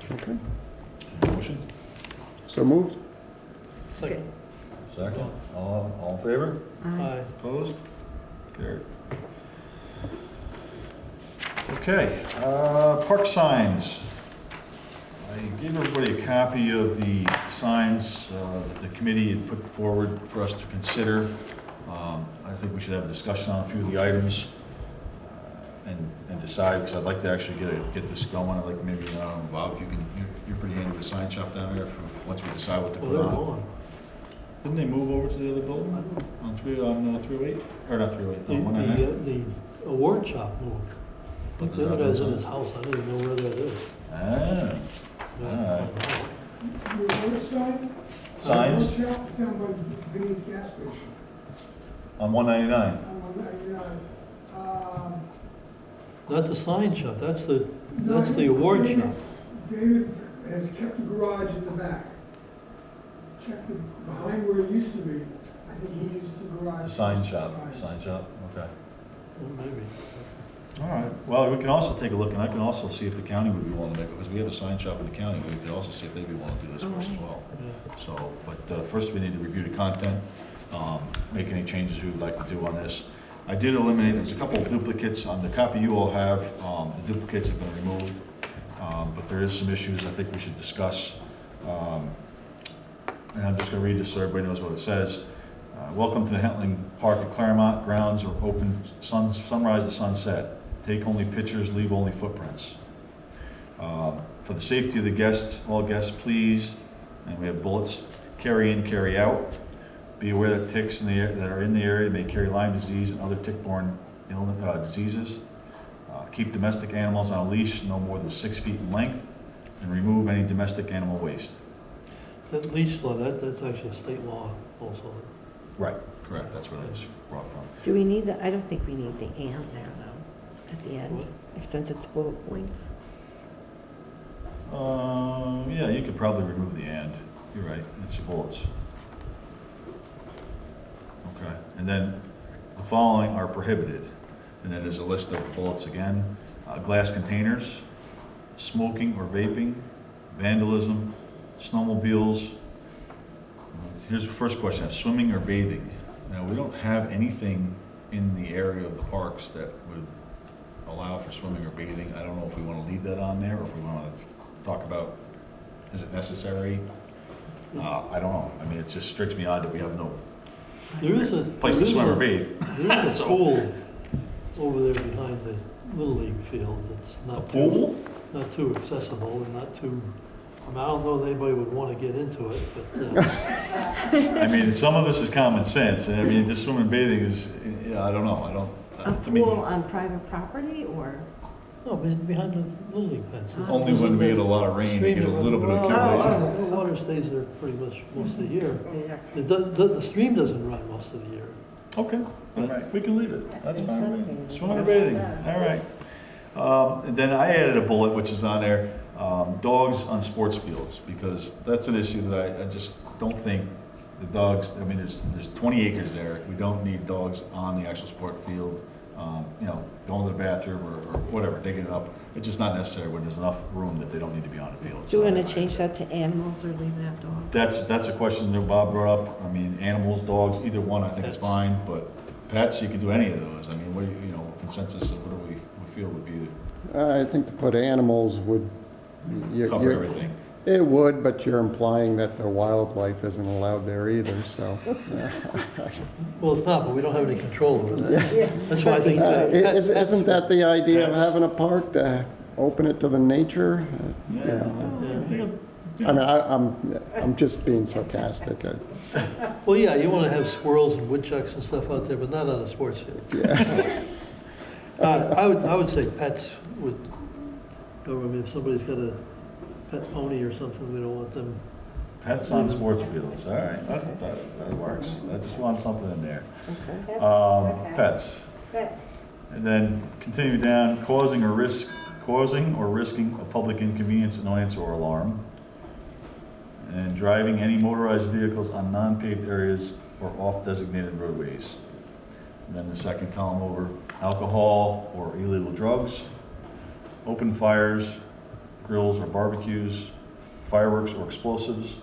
S5: Okay.
S2: Motion?
S5: So moved?
S1: Second.
S2: Second? All in favor?
S1: Aye.
S2: Opposed? Carried. Okay, park signs. I gave everybody a copy of the signs that the committee had put forward for us to consider. I think we should have a discussion on a few of the items and decide, because I'd like to actually get this going. I'd like maybe, Bob, if you can, you're pretty handy with the sign shop down there, once we decide what to
S1: Well,
S2: put
S1: they're
S2: on.
S1: gone.
S2: Didn't they move over to the other building on 308? Or not 308, on 199?
S1: The award shop moved. I think the other guy's in his house, I don't even know where that is.
S2: Ah,
S1: Yeah.
S2: all right.
S9: The other side?
S2: Signs
S9: Shop down by Vinnie's gas station.
S2: on 199.
S9: On 199.
S1: Not the sign shop, that's the award
S9: David-
S1: shop.
S9: David has kept the garage in the back. Checked behind where it used to be. I think he used the garage.
S2: The sign shop, okay.
S1: Well, maybe.
S2: All right, well, we can also take a look, and I can also see if the county would be willing to make it, because we have a sign shop in the county, we could also see if they'd be willing to do this for us as well.
S1: Yeah.
S2: So, but first we need to review the content, make any changes we would like to do on this. I did eliminate, there's a couple of duplicates on the copy you all have, the duplicates have been removed, but there is some issues I think we should discuss. And I'm just gonna read this so everybody knows what it says. Welcome to the Hentling Park at Clermont. Grounds are open sunrise to sunset. Take only pictures, leave only footprints. For the safety of the guests, all guests please, and we have bullets, carry in, carry out. Be aware that ticks in the that are in the area may carry Lyme disease and other tick-borne diseases. Keep domestic animals on a leash no more than 6 feet in length, and remove any domestic animal waste.
S1: That leash law, that's actually a state law also.
S2: Right. Correct, that's where that was brought from.
S7: Do we need the, I don't think we need the and there though, at the end,
S1: What?
S7: since it's bullet points.
S2: Yeah, you could probably remove the and. You're right, it's your bullets. Okay, and then the following are prohibited. And then there's a list of bullets again. Glass containers, smoking or vaping, vandalism, snowmobiles. Here's the first question, swimming or bathing. Now, we don't have anything in the area of the parks that would allow for swimming or bathing. I don't know if we want to leave that on there, or if we want to talk about, is it necessary? I don't know. I mean, it just strikes me odd that we have no
S1: There is a.
S2: place to swim or bathe.
S1: There is a pool over there behind the Little League field that's not too, not too accessible and not too, I mean, I don't know that anybody would want to get into it, but,
S2: I mean, some of this is common sense, and I mean, just swimming and bathing is, I don't know,
S7: A
S2: to me.
S7: pool on private property or?
S1: no, behind the Little League fence.
S2: Only when we get a lot of rain, we get a little bit of accumulation.
S1: The water stays there pretty much most of the year. The stream doesn't run most of the year.
S2: Okay, all right, we can leave it, that's fine. Swimming or bathing, all right. And then I added a bullet, which is on there, dogs on sports fields, because that's an issue that I just don't think the dogs, I mean, there's 20 acres there. We don't need dogs on the actual sport field, you know, going to the bathroom or whatever, digging it up. It's just not necessary when there's enough room that they don't need to be on the field.
S7: Do you
S2: So
S7: want to change that to animals or leave it at dogs?
S2: That's a question that Bob brought up. I mean, animals, dogs, either one I think is fine, but pets, you can do any of those. I mean, what do you know, consensus of what do we feel would be
S5: I think to put animals would.
S2: cover everything.
S5: It would, but you're implying that the wildlife isn't allowed there either, so.
S1: Well, it's not, but we don't have any control over that. That's why I think. pets-
S5: Isn't that the idea of
S2: Pets.
S5: having a park, to open it to the nature?
S2: Yeah.
S1: Yeah.
S5: I mean, I'm just being sarcastic.
S1: Well, yeah, you want to have squirrels and woodchucks and stuff out there, but not on a sports field.
S5: Yeah.
S1: I would say pets would, I mean, if somebody's got a pet pony or something, we don't want them.
S2: Pets on sports fields, all right, that works. I just want something in there.
S7: Okay.
S8: Okay.
S2: Pets.
S8: Pets.
S2: And then continue down, causing or risking a public inconvenience, annoyance, or alarm. And driving any motorized vehicles on non-paved areas or off designated roadways. And then the second column over, alcohol or illegal drugs, open fires, grills or barbecues, fireworks or explosives.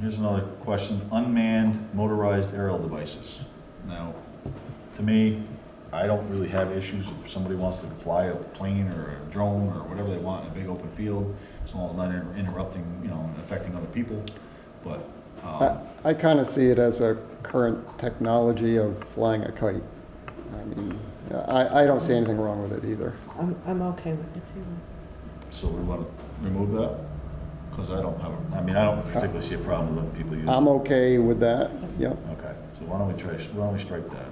S2: Here's another question, unmanned motorized aerial devices. Now, to me, I don't really have issues if somebody wants to fly a plane or a drone or whatever they want in a big open field, as long as it's not interrupting, you know, and affecting other people. But
S5: I kind of see it as a current technology of flying a kite. I mean, I don't see anything wrong with it either.
S7: I'm okay with it too.
S2: so we want to remove that? Because I don't particularly see a problem with letting people use it.
S5: I'm okay with that, yep.
S2: Okay, so why don't we strike that?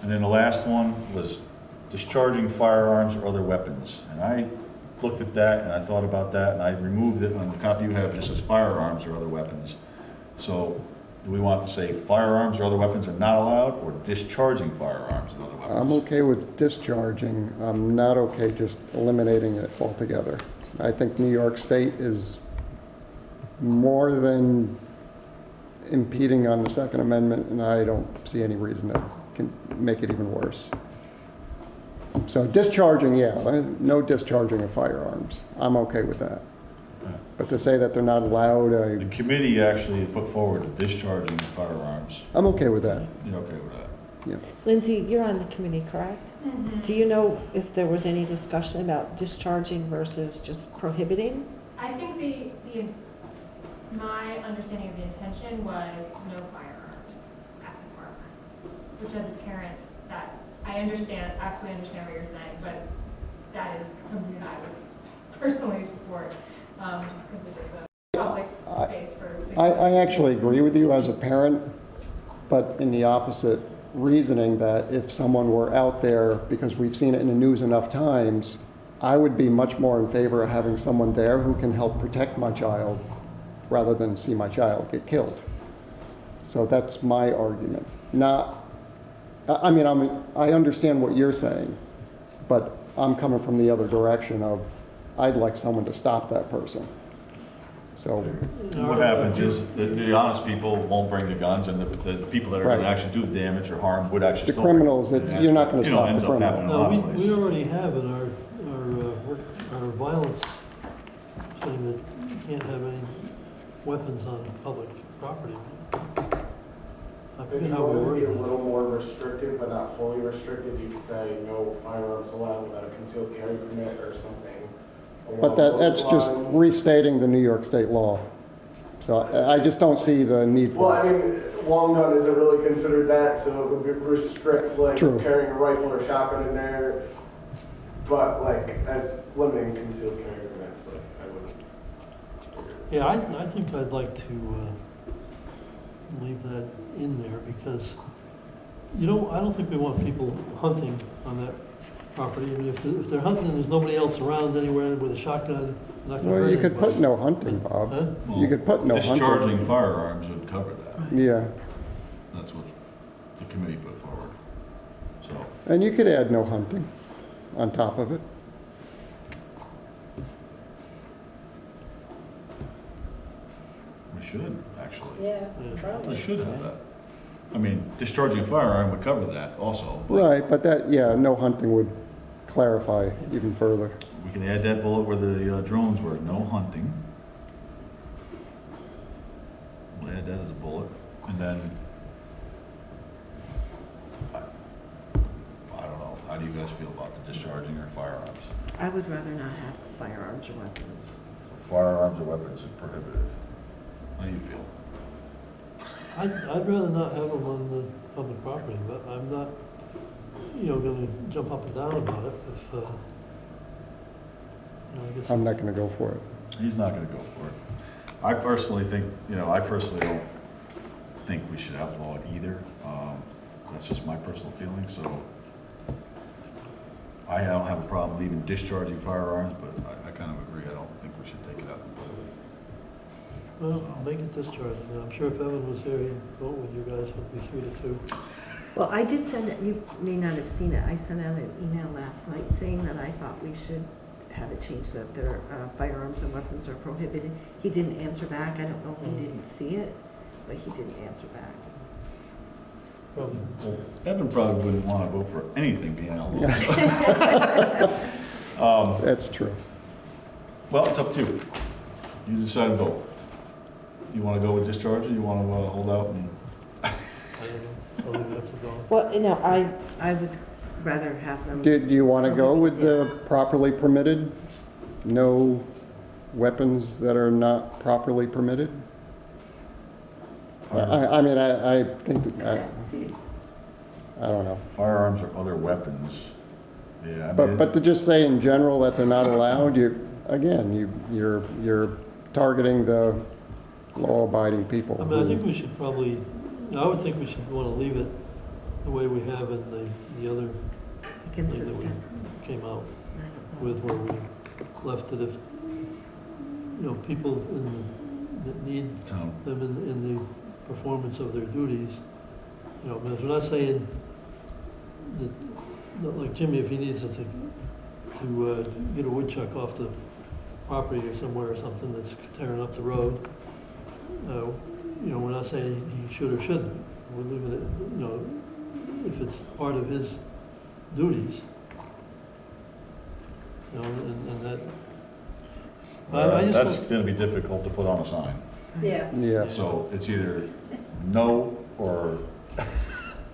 S2: And then the last one was discharging firearms or other weapons. And I looked at that and I thought about that and I removed it on the copy you have, this says firearms or other weapons. So do we want to say firearms or other weapons are not allowed, or discharging firearms and other weapons?
S5: I'm okay with discharging. I'm not okay just eliminating it altogether. I think New York State is more than impeding on the Second Amendment, and I don't see any reason to make it even worse. So discharging, yeah, no discharging of firearms. I'm okay with that. But to say that they're not allowed,
S2: The committee actually put forward discharging firearms.
S5: I'm okay with that.
S2: You're okay with that?
S5: Yeah.
S7: Lindsay, you're on the committee, correct? Do you know if there was any discussion about discharging versus just prohibiting?
S6: I think my understanding of the intention was no firearms at the park, which as a parent, that, I absolutely understand what you're saying, but that is something that I would personally support, just because it is a public space for.
S5: I actually agree with you as a parent, but in the opposite reasoning that if someone were out there, because we've seen it in the news enough times, I would be much more in favor of having someone there who can help protect my child rather than see my child get killed. So that's my argument. I understand what you're saying, but I'm coming from the other direction of I'd like someone to stop that person. So,
S2: What happens is the honest people won't bring the guns, and the people that are going to
S5: Right.
S2: actually do the damage or harm would actually
S5: The
S2: still bring
S5: criminals,
S2: them.
S5: it's-
S2: And
S5: you're
S2: that's
S5: not gonna
S2: what,
S5: stop the
S2: ends up
S5: criminal.
S2: happening in a
S1: No,
S2: lot of
S1: we
S2: places.
S1: already have in our violence thing that you can't have any weapons on public property. I
S10: If
S1: forget
S10: you
S1: how we
S10: want to be
S1: worded
S10: a
S1: that.
S10: little more restrictive, but not fully restrictive, you could say no firearms allowed without a concealed carry permit or something.
S5: but
S10: along
S5: that's
S10: those
S5: just
S10: lines.
S5: restating the New York State law. So I just don't see the need
S10: Well,
S5: for
S10: I
S5: it.
S10: mean, long gun isn't really considered that, so it would restrict like
S5: True.
S10: carrying a rifle or shotgun in there. But like, as limiting concealed carry events, like, I wouldn't.
S1: Yeah, I think I'd like to leave that in there because, I don't think we want people hunting on that property. I mean, if they're hunting and there's nobody else around anywhere with a shotgun, they're not gonna
S5: Well,
S1: hurt
S5: you could put
S1: anybody.
S5: no hunting, Bob.
S1: Huh?
S5: You could put no hunting.
S2: Discharging firearms would cover that.
S5: Yeah,
S2: That's what the committee put forward. So,
S5: and you could add no hunting on top of it.
S2: we should, actually.
S8: Yeah,
S1: Yeah.
S2: We
S8: probably.
S2: should have that. I mean, discharging a firearm would cover that also. but
S5: Right, but that, yeah, no hunting would clarify even further.
S2: We can add that bullet where the drones were, no hunting. We'll add that as a bullet, and then, I don't know, how do you guys feel about the discharging or firearms?
S7: I would rather not have firearms or weapons.
S2: Firearms or weapons are prohibited. How do you feel?
S1: I'd rather not have them on the public property, but I'm not, gonna jump up and down about it if, I guess.
S5: I'm not gonna go for it.
S2: He's not gonna go for it. I personally think, I personally don't think we should outlaw it either. That's just my personal feeling, so I don't have a problem leaving discharging firearms, but I kind of agree, I don't think we should take it out.
S1: Well, make it discharge. I'm sure if Evan was here, he'd vote with you guys, would be 3-2.
S7: Well, I did send it, you may not have seen it, I sent out an email last night saying that I thought we should have it changed that their firearms and weapons are prohibited. He didn't answer back, I don't know if he didn't see it, but he didn't answer back.
S1: Probably.
S2: Well, Evan probably wouldn't want to vote for anything being outlawed.
S5: That's true.
S2: Well, it's up to you. You decide to vote. You want to go with discharge, or you want to hold out and?
S1: I don't know. I'll leave it up to Dawn.
S7: Well, I would rather have them.
S5: Do you want to go with the properly permitted? No weapons that are not properly permitted? I mean, I think, I don't know.
S2: Firearms or other weapons. Yeah, I mean,
S5: But to just say in general that they're not allowed, you're targeting the law-abiding people.
S1: I mean, I think we should probably, I would think we should want to leave it the way we have in the other thing that
S7: Consistent.
S1: we came out
S7: I don't know.
S1: with, where we left it if, people that need
S2: town.
S1: them in the performance of their duties, because we're not saying that, like Jimmy, if he needs to get a woodchuck off the property or somewhere or something that's tearing up the road, we're not saying he should or shouldn't. We're leaving it, if it's part of his duties, and that. I just
S2: That's
S1: don't-
S2: going to be difficult to put on a sign.
S8: Yeah.
S5: Yeah.
S2: So it's either no or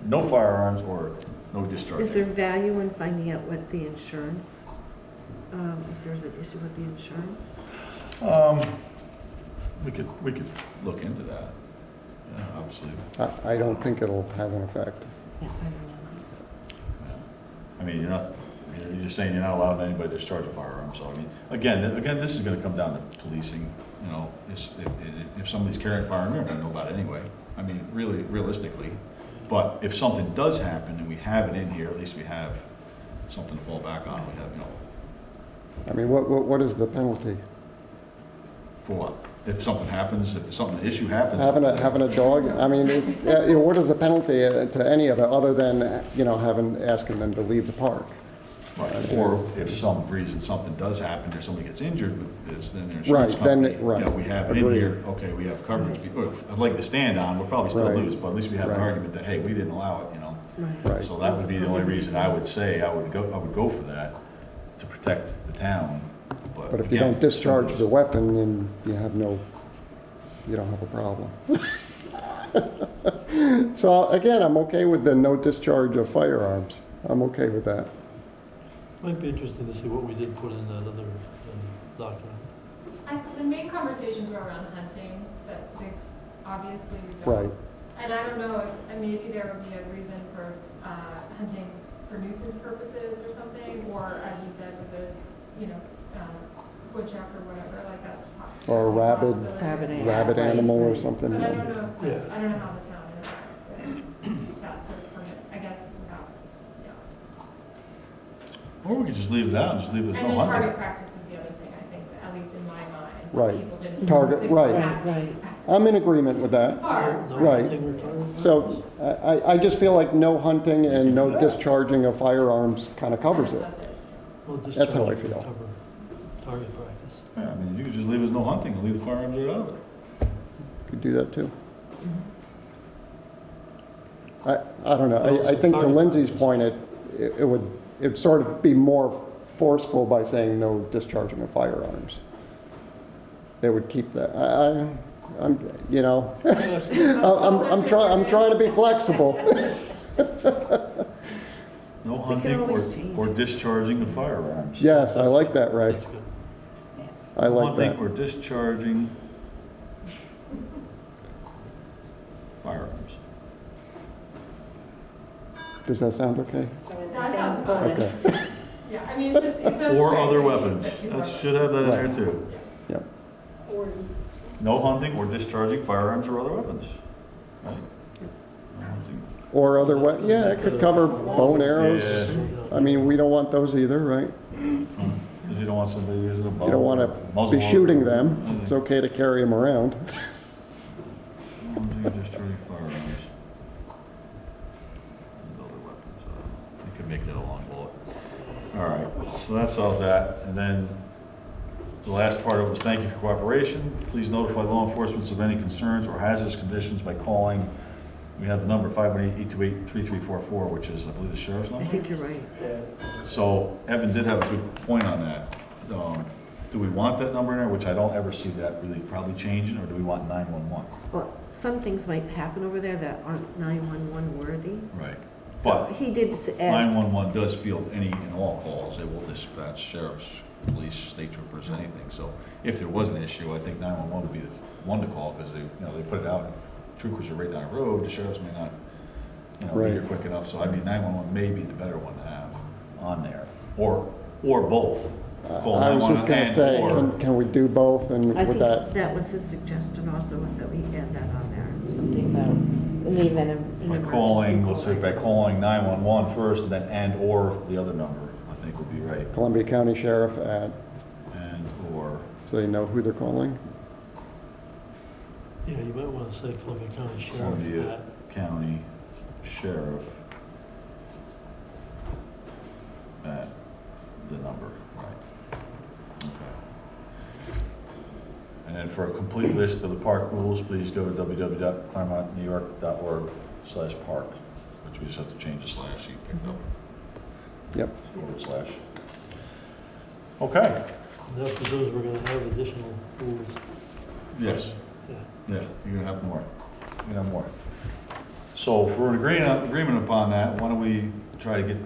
S2: no firearms or no discharging.
S7: Is there value in finding out what the insurance, if there's an issue with the insurance?
S2: We could look into that. Yeah, obviously.
S5: I don't think it'll have an effect.
S7: Yeah, I don't know.
S2: I mean, you're saying you're not allowing anybody to discharge a firearm, so I mean, again, this is gonna come down to policing, if somebody's carrying a firearm, you're gonna know about it anyway. I mean, really, realistically. But if something does happen and we have it in here, at least we have something to fall back on. We have,
S5: I mean, what is the penalty?
S2: for what? If something happens, if something, issue happens.
S5: Having a dog, I mean, what is the penalty to any of it other than, asking them to leave the park?
S2: Right, or if some reason something does happen or somebody gets injured with this, then their insurance
S5: Right, then
S2: company,
S5: right.
S2: we have it in
S5: Agreed.
S2: here, okay, we have coverage. I'd like to stand on, we'll probably still
S5: Right.
S2: lose, but at least we have an
S5: Right.
S2: argument that, hey, we didn't allow it,
S5: Right.
S2: So that would be the only reason I would say I would go for that, to protect the town, but.
S5: But if you
S2: again,
S5: don't discharge the weapon, then you don't have a problem. So again, I'm okay with the no discharge of firearms. I'm okay with that.
S1: Might be interesting to see what we did put in that other document.
S6: The main conversations were around hunting, but obviously we don't.
S5: Right.
S6: And I don't know if, maybe there would be a reason for hunting for nuisance purposes or something, or as you said, with the, woodchuck or whatever, like that's a
S5: Or a rabid-
S6: possibility.
S5: Rabid
S7: Right,
S5: animal or
S7: right.
S5: something.
S6: But I don't know,
S1: Yeah.
S6: I don't know how the town interacts with that sort of permit, I guess without,
S2: Or we could just leave it out, just leave it as
S6: And
S2: no
S6: then
S2: hunting.
S6: target practice was the other thing, I think, at least in my mind.
S5: Right.
S6: People didn't.
S5: Target- right.
S7: Right, right.
S5: I'm in agreement with that.
S6: Or,
S1: No
S5: Right.
S1: hunting we're talking about?
S5: So I just feel like no hunting and no discharging of firearms kind of covers it.
S6: that's it.
S1: Well,
S5: That's how I
S1: discharge would
S5: feel.
S1: cover target practice.
S2: Yeah, I mean, you could just leave it as no hunting and leave the firearms right out of it.
S5: Could do that too. I don't know. I think to Lindsay's point, it would sort of be more forceful by saying no discharging of firearms. They would keep that. I'm I'm trying to be flexible.
S2: No
S7: can
S2: hunting
S7: always change.
S2: or discharging of firearms.
S5: Yes, I like that, Ray.
S1: That's good.
S5: I like that.
S2: Hunting or discharging firearms.
S5: Does that sound okay?
S6: That sounds fun.
S5: Okay.
S6: Yeah, I mean, it's just, it's those.
S2: Or other
S6: criteria
S2: weapons.
S6: that people
S2: That
S6: are-
S2: should have that in there too.
S5: Yep.
S2: No hunting or discharging firearms or other weapons. Right? No hunting.
S5: Or other yeah, it could cover bow and arrows.
S2: Yeah.
S5: I mean, we don't want those either, right?
S2: Because you don't want somebody using a bow.
S5: You don't want to
S2: muzzle
S5: be
S2: or-
S5: shooting them. It's okay to carry them around.
S2: No hunting or discharging firearms. And other weapons. You could make that a long bullet. All right, so that solves that. And then the last part of it was thank you for cooperation. Please notify law enforcement of any concerns or hazardous conditions by calling. We have the number 518-828-3344, which is, I believe, the sheriff's
S7: I
S2: number.
S7: think you're right.
S2: So Evan did have a good point on that. Do we want that number in there, which I don't ever see that really probably changing, or do we want 911?
S7: Well, some things might happen over there that aren't 911 worthy.
S2: Right.
S7: So
S2: But
S7: he did ask.
S2: 911 does field any and all calls. They will dispatch sheriffs, police, state troopers, anything. So if there was an issue, I think 911 would be the one to call, because they put it out. Troopers are right down the road. The sheriffs may not, be
S5: Right.
S2: here quick enough. So I mean, 911 may be the better one to have on there, or both. Call
S5: I was just
S2: 911
S5: going to
S2: and
S5: say,
S2: or-
S5: can we do both, and
S7: I
S5: with
S7: think
S5: that,
S7: that was his suggestion also, was that we add that on there, something about in the event of an
S2: By
S7: emergency.
S2: calling, let's say by calling 911 first, and then or the other number, I think would be right.
S5: Columbia County Sheriff at,
S2: And or,
S5: so they know who they're calling?
S1: Yeah, you might want to say Columbia County Sheriff.
S2: Columbia County Sheriff at the number, right? Okay. And then for a complete list of the park rules, please go to www.clermontnewyork.org/park, which we just have to change the slash you picked up.
S5: Yep.
S2: /. Okay.
S1: That presumes we're going to have additional rules.
S2: Yes.
S1: Yeah.
S2: Yeah, you're gonna have more. You're gonna have more. So if we're in agreement upon that, why don't we try to get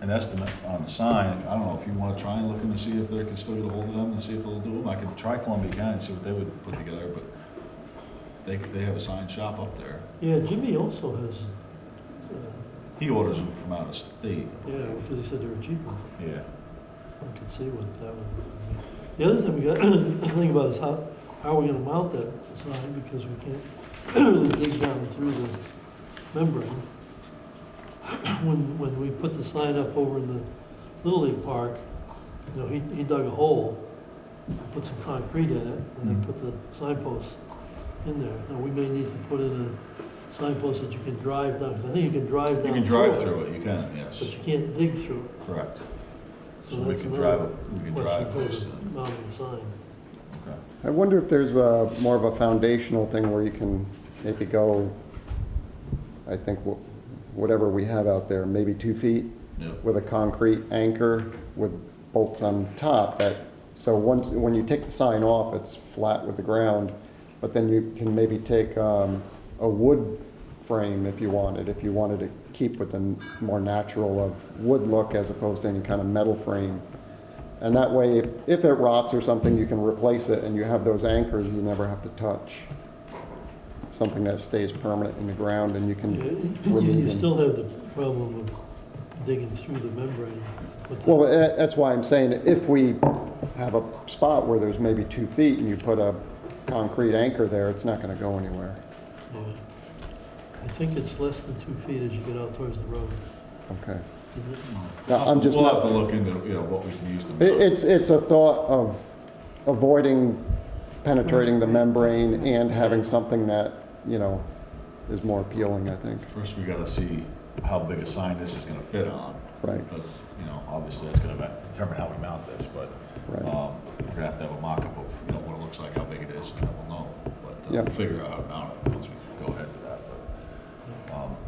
S2: an estimate on the sign? I don't know if you wanna try and look in to see if they can still get a hold of them and see if they'll do them. I could try Columbia County and see what they would put together, but they have a sign shop up there.
S1: Yeah, Jimmy also has,
S2: He orders them from out of state.
S1: yeah, because he said they were cheaper.
S2: Yeah.
S1: I could see what that would be. The other thing we got to think about is how are we going to mount that sign, because we can't really dig down through the membrane. When we put the sign up over in the Little League Park, he dug a hole, put some concrete in it, and then put the signpost in there. Now, we may need to put in a signpost that you can drive down, because I think you can drive
S2: You
S1: down.
S2: can drive through it, you can, yes.
S1: But you can't dig through it.
S2: Correct. So we
S1: that's
S2: can
S1: another
S2: drive, we can drive
S1: question
S2: close
S1: for
S2: to it.
S1: mounting the sign.
S2: Okay.
S5: I wonder if there's more of a foundational thing where you can maybe go, I think, whatever we have out there, maybe 2 feet
S2: Yep.
S5: with a concrete anchor with bolts on top so when you take the sign off, it's flat with the ground, but then you can maybe take a wood frame if you wanted to keep with the more natural of wood look as opposed to any kind of metal frame. And that way, if it rots or something, you can replace it, and you have those anchors you never have to touch. Something that stays permanent in the ground, and you can
S1: You
S5: remove them.
S1: still have the problem of digging through the membrane.
S5: Well, that's why I'm saying, if we have a spot where there's maybe 2 feet and you put a concrete anchor there, it's not gonna go anywhere.
S1: Yeah. I think it's less than 2 feet as you get out towards the road.
S5: Okay.
S1: Isn't it?
S5: Now, I'm just
S2: We'll
S5: not,
S2: have to look into, what we can use to.
S5: it's a thought of avoiding penetrating the membrane and having something that, is more appealing, I think.
S2: First, we gotta see how big a sign this is gonna fit on.
S5: Right.
S2: Because, obviously that's gonna determine how we mount this, but,
S5: Right.
S2: we're gonna have to have a mock-up of, what it looks like, how big it is, and then we'll know. But,
S5: Yeah.
S2: we'll figure out how to mount it once we go ahead with that, but,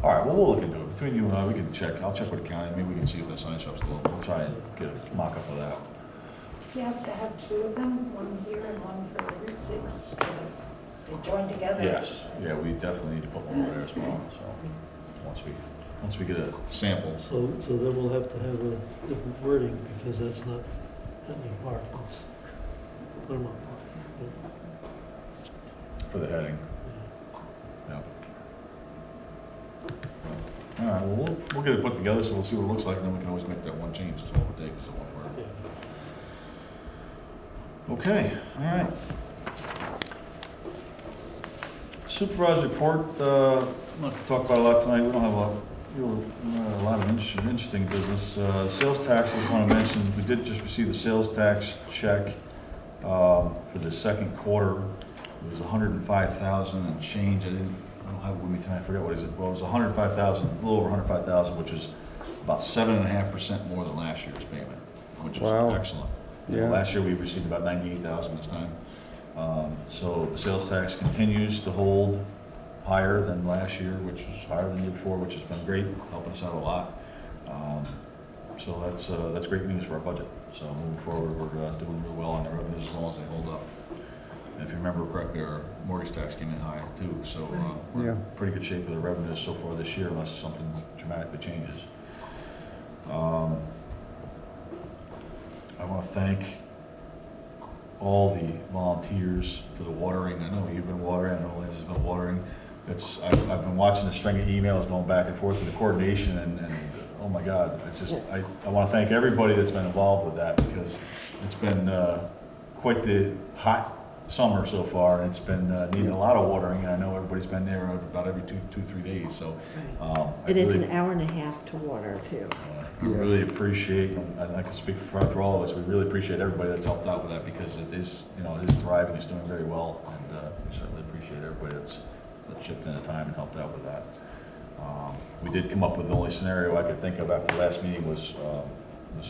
S2: all right, well, we'll look into it. Between you and I, we can check, I'll check with the county, maybe we can see if that sign shop's still open. We'll try and get a mock-up of that.
S11: You have to have 2 of them, one here and one for Route 6, because they join together.
S2: Yes, yeah, we definitely need to put one over there as well, so, once we get a sample.
S1: So then we'll have to have a different wording, because that's not Henley Park, that's Clermont Park.
S2: For the heading,
S1: Yeah.
S2: yeah. All right, well, we'll get it put together, so we'll see what it looks like, and then we can always make that one change, that's all it takes, is one word.
S1: Yeah.
S2: Okay, all right. Supervisor report, I'm not gonna talk about a lot tonight, we don't have a lot of interesting business. Sales taxes, I want to mention, we did just receive the sales tax check for the second quarter. It was 105,000 and change. I don't have it with me tonight, I forget what is it. Well, it was 105,000, a little over 105,000, which is about 7.5% more than last year's payment, which is
S5: Wow.
S2: excellent.
S5: Yeah.
S2: Last year, we received about 98,000 this time. So the sales tax continues to hold higher than last year, which was higher than the year before, which has been great, helping us out a lot. So that's great news for our budget. So moving forward, we're doing real well on the revenues as long as they hold up. And if you remember correctly, our mortgage tax came in high too, so we're
S5: Yeah.
S2: in pretty good shape with the revenues so far this year, unless something dramatically changes. I want to thank all the volunteers for the watering. I know you've been watering, I know Lindsay's been watering. I've been watching the string of emails going back and forth with the coordination, and oh my God, it's just, I want to thank everybody that's been involved with that, because it's been quite the hot summer so far, and it's been needing a lot of watering, and I know everybody's been there about every 3 days, so.
S7: And it's an hour and a half to water too.
S2: I really appreciate, and I can speak for all of us, we really appreciate everybody that's helped out with that, because it is thriving, it's doing very well, and we certainly appreciate everybody that chipped in the time and helped out with that. We did come up with the only scenario I could think of after the last meeting was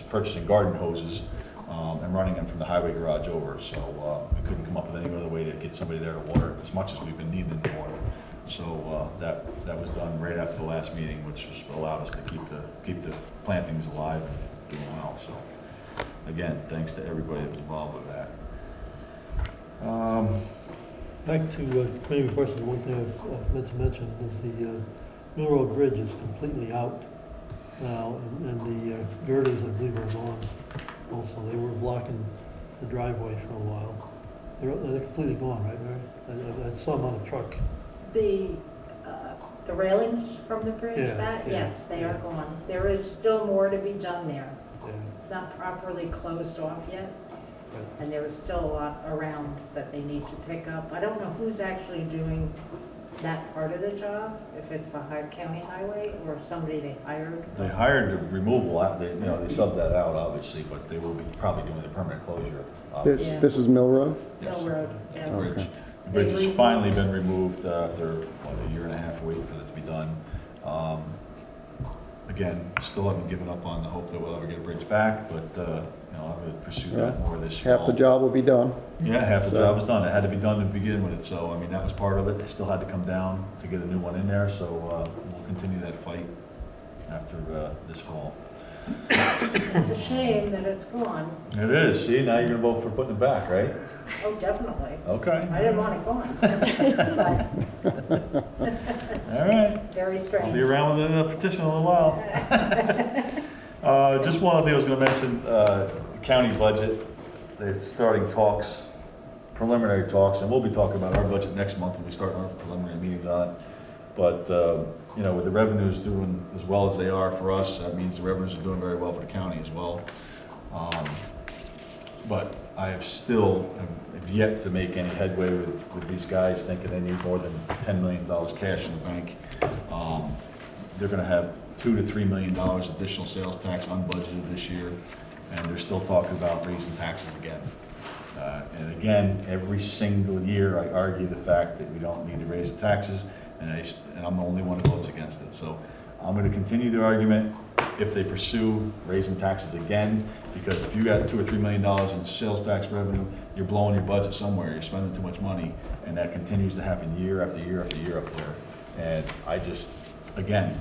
S2: purchasing garden hoses and running them from the highway garage over, so we couldn't come up with any other way to get somebody there to water as much as we've been needing to water. So that was done right after the last meeting, which allowed us to keep the plantings alive and doing well. So again, thanks to everybody that was involved with that.
S1: Back to committee reports, the one thing I meant to mention is the Mill Road Bridge is completely out now, and the girders, I believe, are gone also. They were blocking the driveway for a while. They're completely gone, right, Mary? I saw them on a truck.
S8: The railings from the bridge,
S1: Yeah,
S8: yes, they
S1: yeah.
S8: are gone. There is still more to be done there.
S1: Yeah.
S8: It's not properly closed off yet,
S1: Right.
S8: and there is still a lot around that they need to pick up. I don't know who's actually doing that part of the job, if it's the county highway or somebody they hired.
S2: They hired the removal, they subbed that out, obviously, but they will be probably doing the permanent closure.
S8: Yeah.
S5: This is Mill Road?
S2: Yes.
S8: Mill Road,
S2: The
S8: yes.
S2: bridge.
S5: Okay.
S2: The bridge has finally been removed after, a year and a half waiting for it to be done. Again, still haven't given up on the hope that we'll ever get a bridge back, but, I would pursue that more this fall.
S5: Half the job will be done.
S2: Yeah, half the
S5: So-
S2: job was done. It had to be done to begin with, so, I mean, that was part of it. They still had to come down to get a new one in there, so we'll continue that fight after this fall.
S8: It's a shame that it's gone.
S2: It is. See, now you're gonna vote for putting it back, right?
S8: Oh, definitely.
S2: Okay.
S8: I didn't want it gone. But
S2: All right.
S8: it's very
S2: I'll be
S8: strange.
S2: around with a petition in a little while. Just one other thing I was gonna mention, the county budget, they're starting talks, preliminary talks, and we'll be talking about our budget next month when we start our preliminary meetings on it. But, you know, with the revenues doing as well as they are for us, that means the revenues are doing very well for the county as well. But I have yet to make any headway with these guys thinking they need more than $10 million cash in the bank. They're gonna have $2 to $3 million additional sales tax unbudgeted this year, and they're still talking about raising taxes again. And again, every single year, I argue the fact that we don't need to raise the taxes, and I'm the only one who votes against it. So I'm gonna continue the argument if they pursue raising taxes again, because if you got $2 or $3 million in sales tax revenue, you're blowing your budget somewhere, you're spending too much money, and that continues to happen year after year after year up there. And I just, again,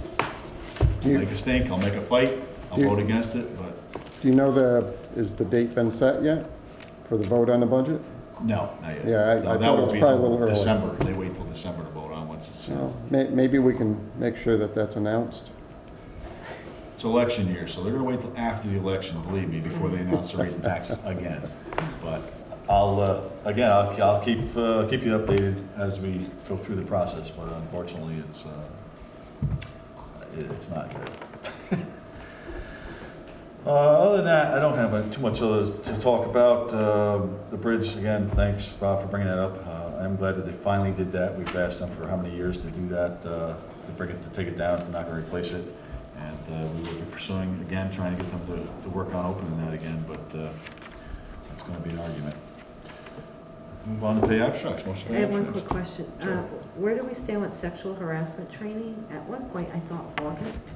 S2: I'll make a stink, I'll make a fight, I'll vote against it, but
S5: Do you know is the date been set yet for the vote on the budget?
S2: no, not yet.
S5: Yeah, I
S2: No,
S5: thought
S2: that
S5: it
S2: would
S5: was
S2: be
S5: probably a
S2: till
S5: little early.
S2: December, they wait till December to vote on once it's,
S5: Well, maybe we can make sure that that's announced.
S2: it's election year, so they're gonna wait till after the election, believe me, before they announce they're raising taxes again. But I'll keep you updated as we go through the process, but unfortunately, it's not good. Other than that, I don't have too much other to talk about. The bridge, again, thanks, Bob, for bringing that up. I'm glad that they finally did that. We've asked them for how many years to do that, to take it down, if they're not gonna replace it. And we will be pursuing, again, trying to get them to work on opening that again, but it's gonna be an argument. Move on to the abstract. Motion
S7: I
S2: by
S7: have one
S2: abstract.
S7: quick question.
S2: Sure.
S7: Where do we stand with sexual harassment training? At one point, I thought August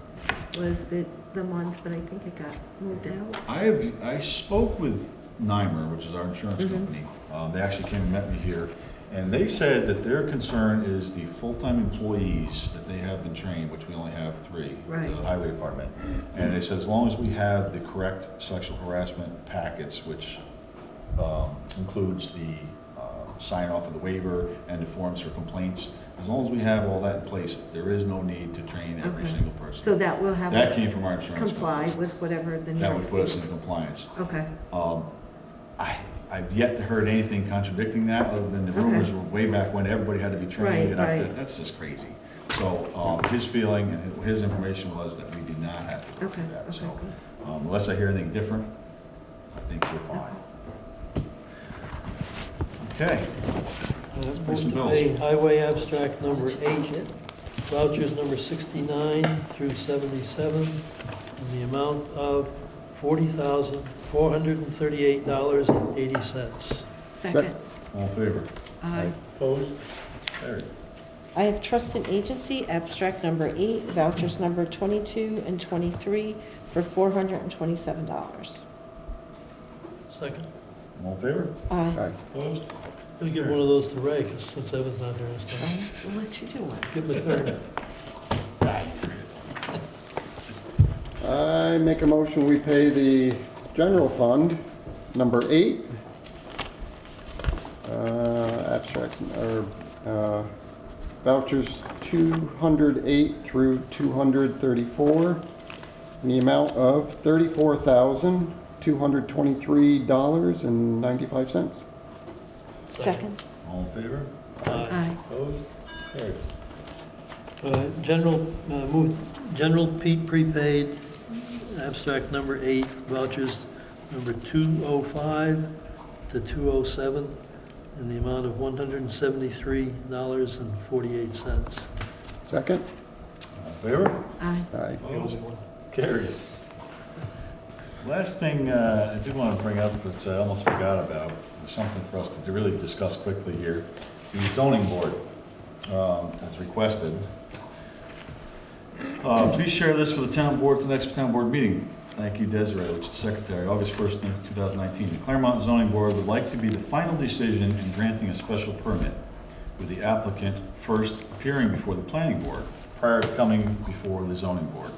S7: was the month, but I think it got moved out.
S2: I spoke with Nymer, which is our insurance
S7: Mhm.
S2: company. They actually came and met me here, and they said that their concern is the full-time employees that they have been trained, which we only have 3,
S7: Right.
S2: to the highway department. And they said as long as we have the correct sexual harassment packets, which includes the sign off of the waiver and the forms for complaints, as long as we have all that in place, there is no need to train every
S7: Okay.
S2: single person.
S7: So that will have
S2: That
S7: us
S2: came from our insurance
S7: comply
S2: company.
S7: with whatever the New
S2: That
S7: York
S2: would put us
S7: State.
S2: into compliance.
S7: Okay,
S2: I've yet to heard anything contradicting that, other than the
S7: Okay.
S2: rumors were way back when everybody had to be trained, and I
S7: Right,
S2: said,
S7: right.
S2: that's just crazy. So, his feeling and his information was that we did not have to go
S7: okay,
S2: through that,
S7: okay,
S2: so,
S7: good.
S2: unless I hear anything different, I think we're fine. Okay, let's pay some
S1: Move to
S2: bills.
S1: pay highway abstract number 8, vouchers number 69 through 77, in the amount of $40,438.80.
S7: Second.
S2: All in favor?
S7: Aye.
S2: Opposed? Carried.
S7: I have trust and agency, abstract number 8, vouchers number 22 and 23 for $427.
S1: Second.
S2: All in favor?
S7: Aye.
S5: Aye.
S2: Opposed?
S1: Gonna give one of those to Ray, 'cause since Evan's not here this time.
S7: We'll let you do it.
S1: Give him a turn.
S5: I make a motion, we pay the general fund, number 8, abstracts, or vouchers 208 through 234, in the amount of $34,223.95.
S7: Second.
S2: All in favor?
S7: Aye.
S2: Opposed? Carried.
S1: General Pete prepaid, abstract number 8, vouchers number 205 to 207, in the amount of $173.48.
S5: Second?
S2: All in favor?
S7: Aye.
S5: Aye.
S2: Opposed? Carried. Last thing I did want to bring up, which I almost forgot about, is something for us to really discuss quickly here. The zoning board, as requested. Please share this with the town board at the next town board meeting. Thank you, Desiree, which is the secretary, August 1st, 2019. The Clermont zoning board would like to be the final decision in granting a special permit, with the applicant first appearing before the planning board prior to coming before the zoning board.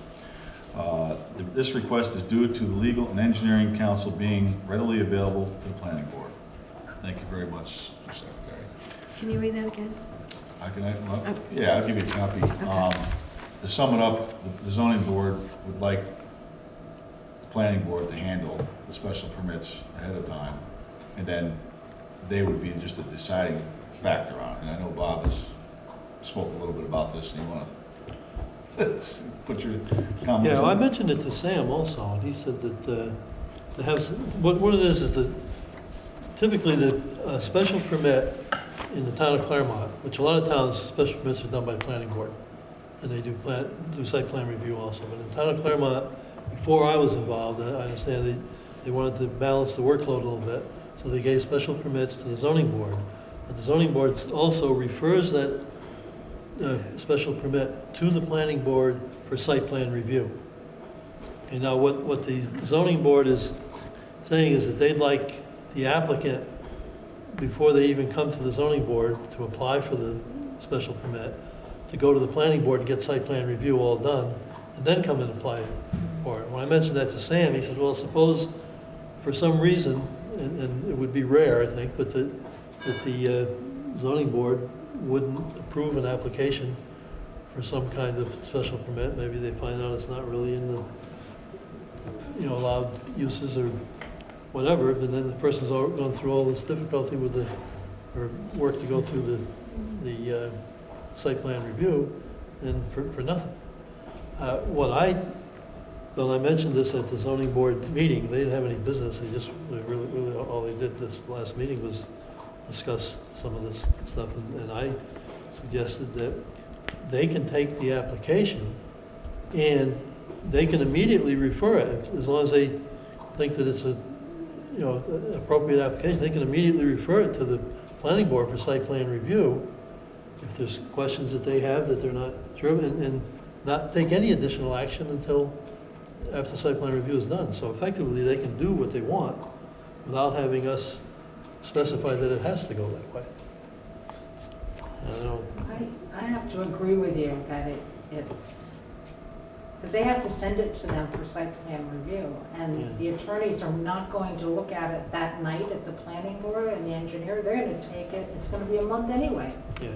S2: This request is due to the legal and engineering council being readily available to the planning board. Thank you very much, Mr. Secretary.
S7: Can you read that again?
S2: Yeah, I'll give you a copy.
S7: Okay.
S2: To sum it up, the zoning board would like
S12: planning board to handle the special permits ahead of time, and then they would be just a deciding factor on it. And I know Bob has spoke a little bit about this, and you want to put your comments
S1: Yeah,
S12: in?
S1: well, I mentioned it to Sam also, and he said that to have, what it is that typically the special permit in the town of Clermont, which a lot of towns, special permits are done by planning board, and they do site plan review also. But in the town of Clermont, before I was involved, I understand they wanted to balance the workload a little bit, so they gave special permits to the zoning board. But the zoning board also refers that special permit to the planning board for site plan review. And now what the zoning board is saying is that they'd like the applicant, before they even come to the zoning board to apply for the special permit, to go to the planning board and get site plan review all done, and then come and apply for it. When I mentioned that to Sam, he said, well, suppose for some reason, and it would be rare, I think, but that the zoning board wouldn't approve an application for some kind of special permit. Maybe they find out it's not really in the, allowed uses or whatever, and then the person's gone through all this difficulty with or work to go through the site plan review, and for nothing. When I mentioned this at the zoning board meeting, they didn't have any business. They just really all they did this last meeting was discuss some of this stuff, and I suggested that they can take the application and they can immediately refer it, as long as they think that it's appropriate application. They can immediately refer it to the planning board for site plan review if there's questions that they have that they're not sure of, and not take any additional action until after site plan review is done. So effectively, they can do what they want without having us specify that it has to go that way. I don't know.
S8: I have to agree with you that it's, because they have to send it to them for site plan review, and the attorneys are not going to look at it that night at the planning board, and the engineer, they're going to take it, it's going to be a month anyway.
S1: Yeah.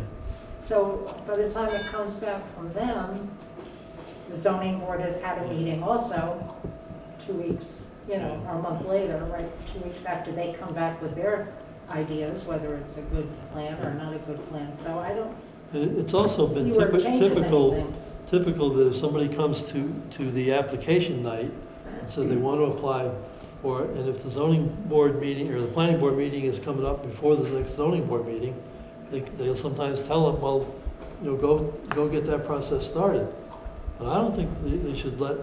S8: So by the time it comes back from them, the zoning board has had a meeting also, 2 weeks, or a month later, right, 2 weeks after they come back with their ideas, whether it's a good plan or not a good plan. So I don't
S1: And it's also been
S8: see where it changes anything.
S1: typical that if somebody comes to the application night and says they want to apply for it, and if the zoning board meeting or the planning board meeting is coming up before the next zoning board meeting, they'll sometimes tell them, well, go get that process started. But I don't think they should let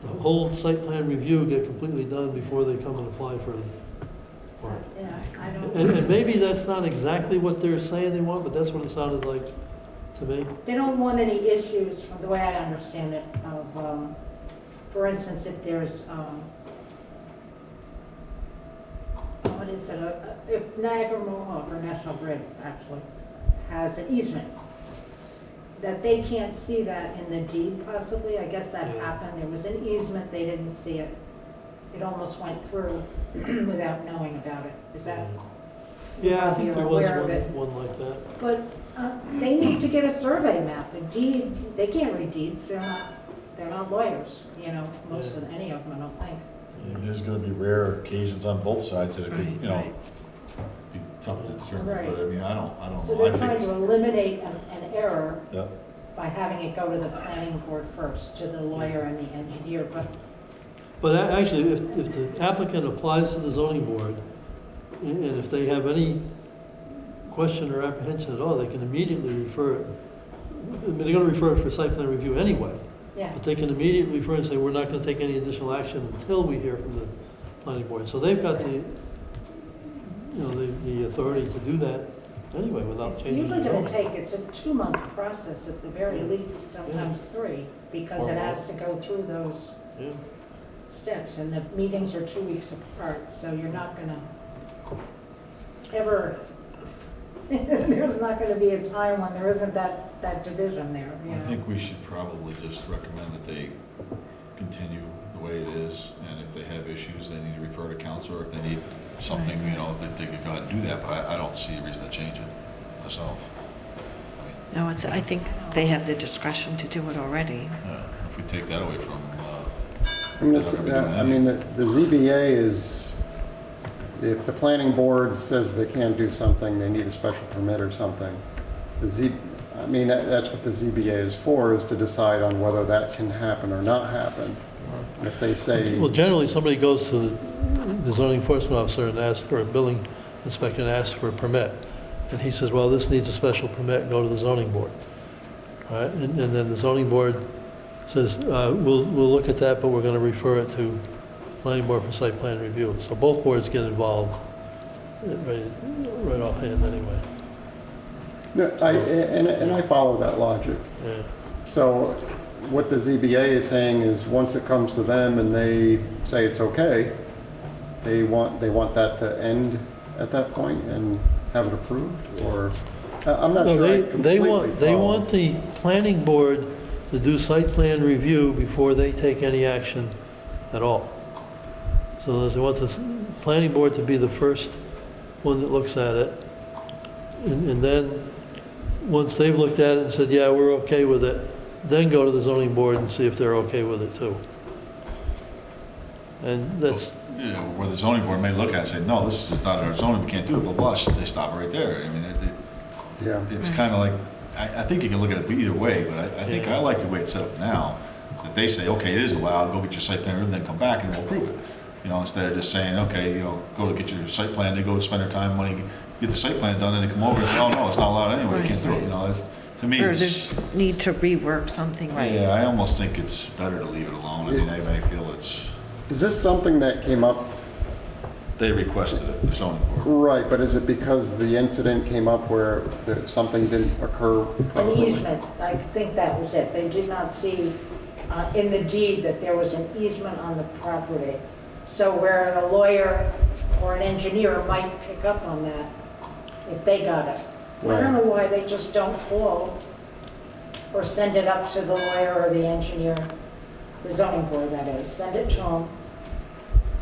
S1: the whole site plan review get completely done before they come and apply for it.
S8: Yeah, I don't.
S1: And maybe that's not exactly what they're saying they want, but that's what it sounded like to me.
S8: They don't want any issues, from the way I understand it, of, for instance, if there's, what is it, if Niagara Mohawk or National Grid actually has an easement, that they can't see that in the deed possibly. I guess that happened. There was an easement, they didn't see it. It almost went through without knowing about it. Is that?
S1: Yeah, I think there was
S8: aware of it.
S1: one like that.
S8: But they need to get a survey map. A deed, they can't read deeds. They're not lawyers, most of any of them, I don't think.
S12: And there's gonna be rare occasions on both sides that it could, be tough to determine,
S8: Right.
S12: but I mean, I don't
S8: So
S12: know.
S8: they're trying to eliminate an error
S12: Yeah.
S8: by having it go to the planning board first, to the lawyer and the engineer,
S1: But actually, if the applicant applies to the zoning board, and if they have any question or apprehension at all, they can immediately refer it. I mean, they're going to refer it for site plan review anyway,
S8: yeah.
S1: but they can immediately refer and say, we're not going to take any additional action until we hear from the planning board. So they've got the authority to do that anyway without
S8: It's
S1: changing the
S8: usually going
S1: zoning.
S8: to take, it's a 2-month process at the very least, sometimes 3, because it has to go through those
S1: Yeah.
S8: steps, and the meetings are 2 weeks apart, so you're not going to ever, there's not going to be a time when there isn't that division there.
S12: I think we should probably just recommend that they continue the way it is, and if they have issues, they need to refer to council, or if they need something, that they could go ahead and do that, but I don't see a reason to change it myself.
S7: No, I think they have the discretion to do it already.
S12: If we take that away from
S5: I mean,
S12: They're not gonna be doing
S5: I mean, the ZBA is, if the planning board says they can't do something, they need a special permit or something. I mean, that's what the ZBA is for, is to decide on whether that can happen or not happen. And if they say,
S1: Well, generally, somebody goes to the zoning enforcement officer and asks, or a building inspector and asks for a permit. And he says, well, this needs a special permit, go to the zoning board. All right, and then the zoning board says, we'll look at that, but we're going to refer it to planning board for site plan review. So both boards get involved right offhand anyway.
S5: no, and I follow that logic.
S1: Yeah.
S5: So what the ZBA is saying is, once it comes to them and they say it's okay, they want that to end at that point and have it approved, or, I'm not
S1: No,
S5: sure I
S1: they
S5: completely
S1: want
S5: follow.
S1: the planning board to do site plan review before they take any action at all. So they want the planning board to be the first one that looks at it. And then, once they've looked at it and said, yeah, we're okay with it, then go to the zoning board and see if they're okay with it too. And that's,
S12: Yeah, where the zoning board may look at it and say, no, this is not our zoning, we can't do it, blah, blah, they stop right there. I mean,
S5: Yeah.
S12: it's kind of like, I think you can look at it either way, but I think I like the way it's set up now, that they say, okay, it is allowed, go get your site plan, and then come back and we'll approve it. You know, instead of just saying, okay, you know, go to get your site plan, they go spend their time, money, get the site plan done, and they come over and say, oh, no, it's not allowed anyway, you can't do it, you know, to me,
S7: Or
S12: it's,
S7: there's need to rework something, right?
S12: yeah, I almost think it's better to leave it alone. I mean, I may feel it's,
S5: Is this something that came up?
S12: they requested it, the zoning board.
S5: Right, but is it because the incident came up where something didn't occur
S8: An
S5: properly?
S8: easement, I think that was it. They did not see in the deed that there was an easement on the property. So where a lawyer or an engineer might pick up on that if they got it. I don't know why they just don't call or send it up to the lawyer or the engineer, the zoning board that is, send it to them.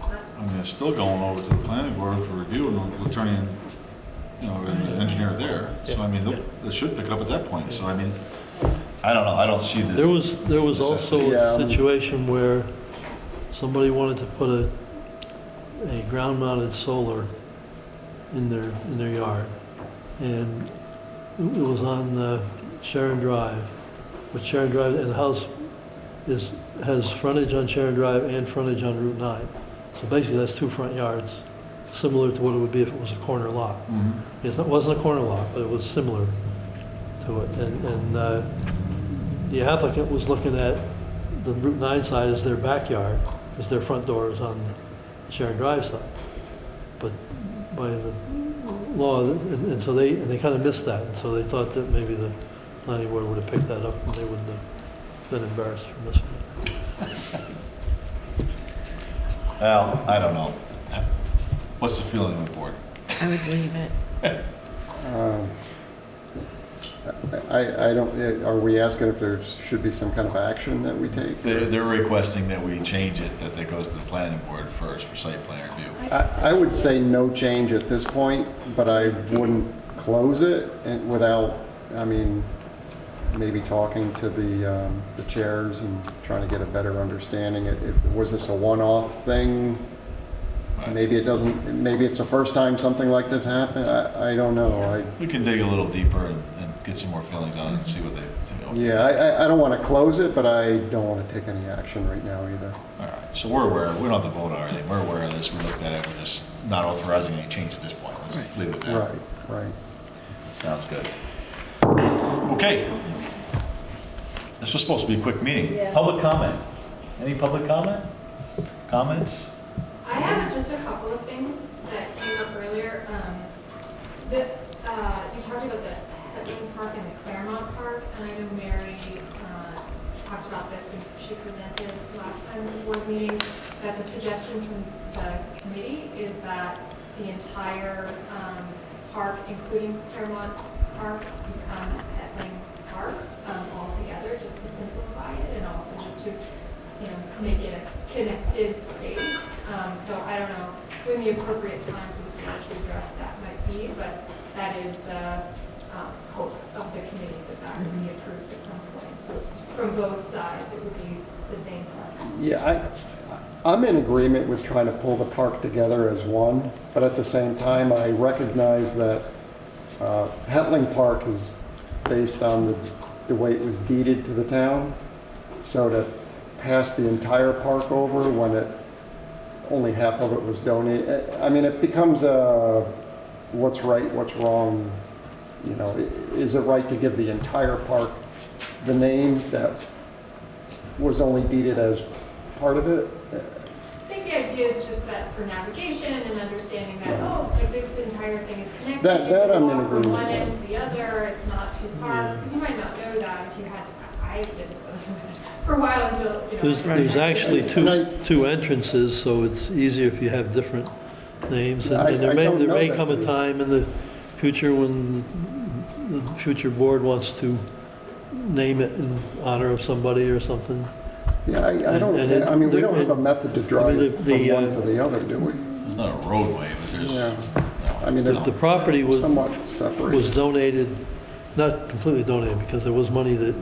S12: I mean, it's still going over to the planning board for review, and the attorney, and, you know, and the engineer are there. So, I mean, they should pick it up at that point. So, I mean, I don't know, I don't see the.
S1: there was also
S5: Yeah.
S1: a situation where somebody wanted to put a ground-mounted solar in their yard. And it was on Sharon Drive. But Sharon Drive, and the house has frontage on Sharon Drive and frontage on Route 9. So basically, that's two front yards, similar to what it would be if it was a corner lot.
S12: Mhm.
S1: It wasn't a corner lot, but it was similar to it. And the applicant was looking at the Route 9 side as their backyard, because their front door is on the Sharon Drive side. But by the law, and so they kind of missed that, and so they thought that maybe the planning board would have picked that up and they wouldn't have been embarrassed from missing it.
S12: Well, I don't know. What's the feeling of the board?
S7: I would leave it.
S5: I don't, are we asking if there should be some kind of action that we take?
S12: They're requesting that we change it, that it goes to the planning board first for site plan review.
S5: I would say no change at this point, but I wouldn't close it without, I mean, maybe talking to the chairs and trying to get a better understanding. Was this a one-off thing? Maybe it doesn't, maybe it's the first time something like this happened. I don't know.
S12: We can dig a little deeper and get some more feelings on it and see what they,
S5: Yeah, I don't want to close it, but I don't want to take any action right now either.
S12: All right, so we're aware, we don't have to vote on anything, we're aware of this, we looked at it, we're just not authorizing any change at this point. Let's leave it there.
S5: Right.
S12: Sounds good. Okay. This was supposed to be a quick meeting.
S8: Yeah.
S12: Public comment. Any public comment? Comments?
S6: I have just a couple of things that came up earlier. You talked about the Headland Park and the Clermont Park, and I know Mary talked about this when she presented last time at the board meeting, that the suggestion from the committee is that the entire park, including Clermont Park, become Headland Park altogether, just to simplify it and also just to, make it a connected space. So I don't know when the appropriate time for the board to address that might be, but that is the hope of the committee that that would be approved at some point. So from both sides, it would be the same park.
S5: Yeah, I'm in agreement with trying to pull the park together as one, but at the same time, I recognize that Hetling Park is based on the way it was deeded to the town. So to pass the entire park over when only half of it was donated, I mean, it becomes what's right, what's wrong. You know, is it right to give the entire park the name that was only deeded as part of it?
S6: I think the idea is just that for navigation and understanding that, oh, like this entire thing is connected.
S5: That
S6: You can
S5: I'm in
S6: walk from
S5: agreement
S6: one end
S5: with.
S6: to the other, it's not two parks, because you might not know that if you had, I didn't for a while until, you know.
S1: There's actually
S5: And I-
S1: two entrances, so it's easier if you have different names.
S5: I-
S1: And there
S5: I
S1: may,
S5: don't
S1: there
S5: know
S1: may
S5: that
S1: come a
S5: there is.
S1: time in the future when the future board wants to name it in honor of somebody or something.
S5: Yeah, I don't,
S1: And it-
S5: I mean, we
S1: there-
S5: don't have a method to
S1: I
S5: drive
S1: mean,
S5: from
S1: the,
S5: one to the other, do we?
S12: There's not a roadway, but there's,
S5: Yeah.
S12: you know,
S5: I mean,
S1: The property was
S5: somewhat separated.
S1: donated, not completely donated, because there was money that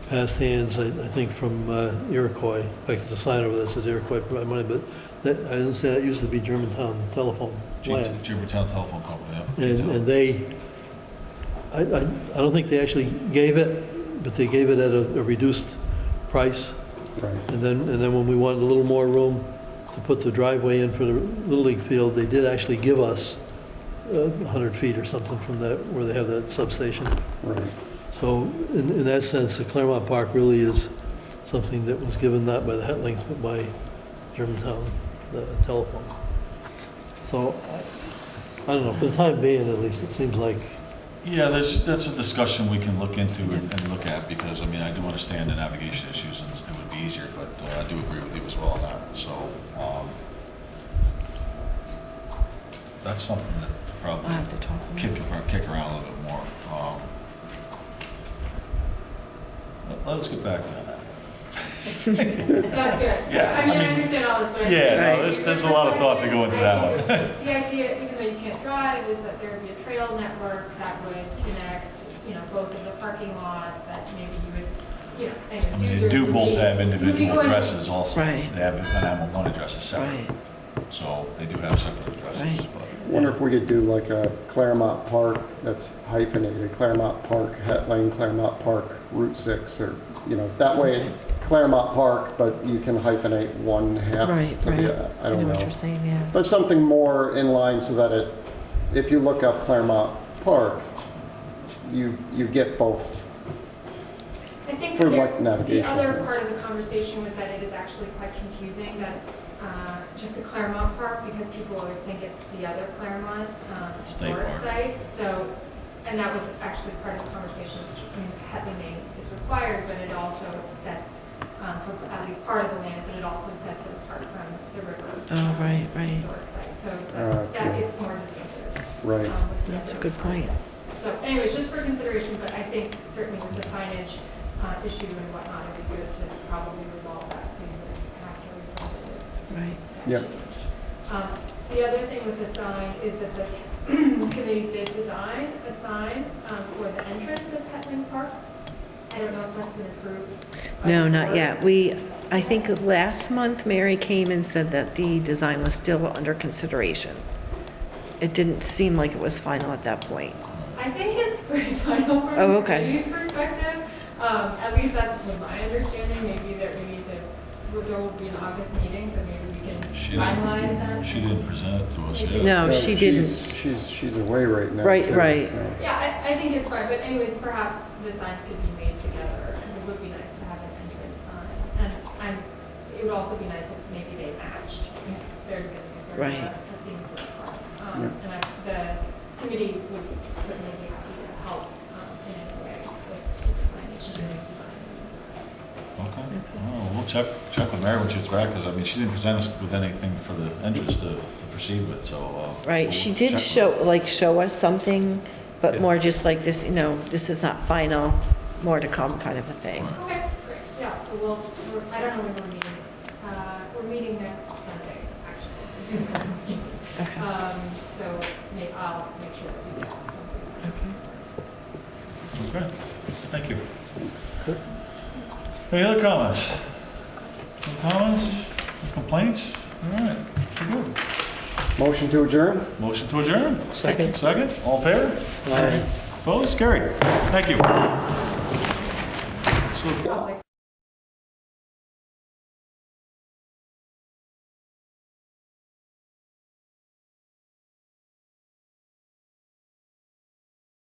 S1: passed hands, I think, from Iroquois. In fact, there's a sign over that says Iroquois provided money, but that, I understand that used to be Germantown Telephone land.
S12: Germantown Telephone Company, yeah.
S1: And they, I don't think they actually gave it, but they gave it at a reduced price.
S5: Right.
S1: And then when we wanted a little more room to put the driveway in for the Little League field, they did actually give us 100 feet or something from that, where they have that substation.
S5: Right.
S1: So in that sense, the Clermont Park really is something that was given not by the Hetlings, but by Germantown, the telephone. So, I don't know, for the time being at least, it seems like,
S12: Yeah, that's a discussion we can look into and look at, because, I mean, I do understand the navigation issues, and it would be easier, but I do agree with you as well on that, so, that's something that probably
S7: I'll have to talk about
S12: kick around a little bit more. Let us get back to that.
S6: Sounds good.
S12: Yeah,
S6: I mean,
S12: I
S6: I
S12: mean-
S6: understand all this, but I
S12: Yeah,
S6: think.
S12: no, there's a lot of thought to go into that one.
S6: The idea, even though you can't drive, is that there would be a trail network that would connect, both of the parking lots, that maybe you would, and
S12: I
S6: its
S12: mean,
S6: users.
S12: they do
S6: would
S12: both
S6: be-
S12: have
S6: would be
S12: individual
S6: going-
S12: addresses also.
S7: Right.
S12: They have an 911 addresses separate,
S7: Right.
S12: so they do have separate addresses.
S7: Right.
S12: but-
S5: Wonder if we could do like a Clermont Park that's hyphenated, Clermont Park, Hetling, Clermont Park, Route 6, or, that way Clermont Park, but you can hyphenate one half
S7: Right,
S5: to
S7: right.
S5: the, I don't
S7: what
S5: know.
S7: you're saying, yeah.
S5: But something more in line so that if you look up Clermont Park, you get both.
S6: I think
S5: For,
S6: that
S5: like, navigation.
S6: the other part of the conversation was that it is actually quite confusing that it's just the Clermont Park, because people always think it's the other Clermont
S12: State
S6: historic
S12: park.
S6: site. So, and that was actually part of the conversation, Hetling name is required, but it also sets, for at least part of the land, but it also sets it apart from the river.
S7: Oh, right, right.
S6: Historic site, so that
S5: true.
S6: is more distinctive.
S5: Right.
S6: was the
S7: That's a
S6: other
S7: good point.
S6: So anyways, just for consideration, but I think certainly with the signage issue and whatnot, it would be good to probably resolve that, so you wouldn't have to revisit it.
S7: Right.
S5: Yep.
S6: The other thing with the sign is that the committee did design a sign for the entrance of Hetling Park. I don't know if that's been approved. by
S7: No,
S6: the
S7: not
S6: board.
S7: yet. I think last month, Mary came and said that the design was still under consideration. It didn't seem like it was final at that point.
S6: I think it's pretty final from
S7: Oh,
S6: the
S7: okay.
S6: committee's perspective. At least that's what my understanding. Maybe that we need to, there will be an August meeting, so maybe we can
S12: She
S6: finalize
S12: didn't,
S6: that.
S12: she didn't present it to us yet.
S7: No, she didn't.
S5: She's away right now.
S7: Right,
S5: too,
S7: right.
S5: so.
S6: Yeah, I think it's fine, but anyways, perhaps the signs could be made together, because it would be nice to have an entrance sign. And it would also be nice if maybe they matched. If there's going to be sort of
S7: Right.
S6: a theme for the park.
S5: Yeah.
S6: And the committee would certainly be happy to help in any way with the signage design.
S12: Okay. Well, we'll check with Mary when she gets back, because, I mean, she didn't present us with anything for the entrance to proceed with, so.
S7: Right,
S12: we'll
S7: she
S12: check
S7: did
S12: with her.
S7: show us something, but
S12: Yeah.
S7: more just like this, this is not final, more to come kind of a thing.
S6: Okay, great. Yeah, so I don't know when we're meeting. We're meeting next Sunday, actually.
S7: Okay.
S6: So I'll make sure that we get something.
S2: Okay, thank you. Any other comments? No comments? No complaints? All right, we're good.
S5: Motion to adjourn?
S2: Motion to adjourn?
S1: Second.
S2: Second, all in favor?
S1: Aye.
S2: Opposed? Carried. Thank you. So-
S6: Public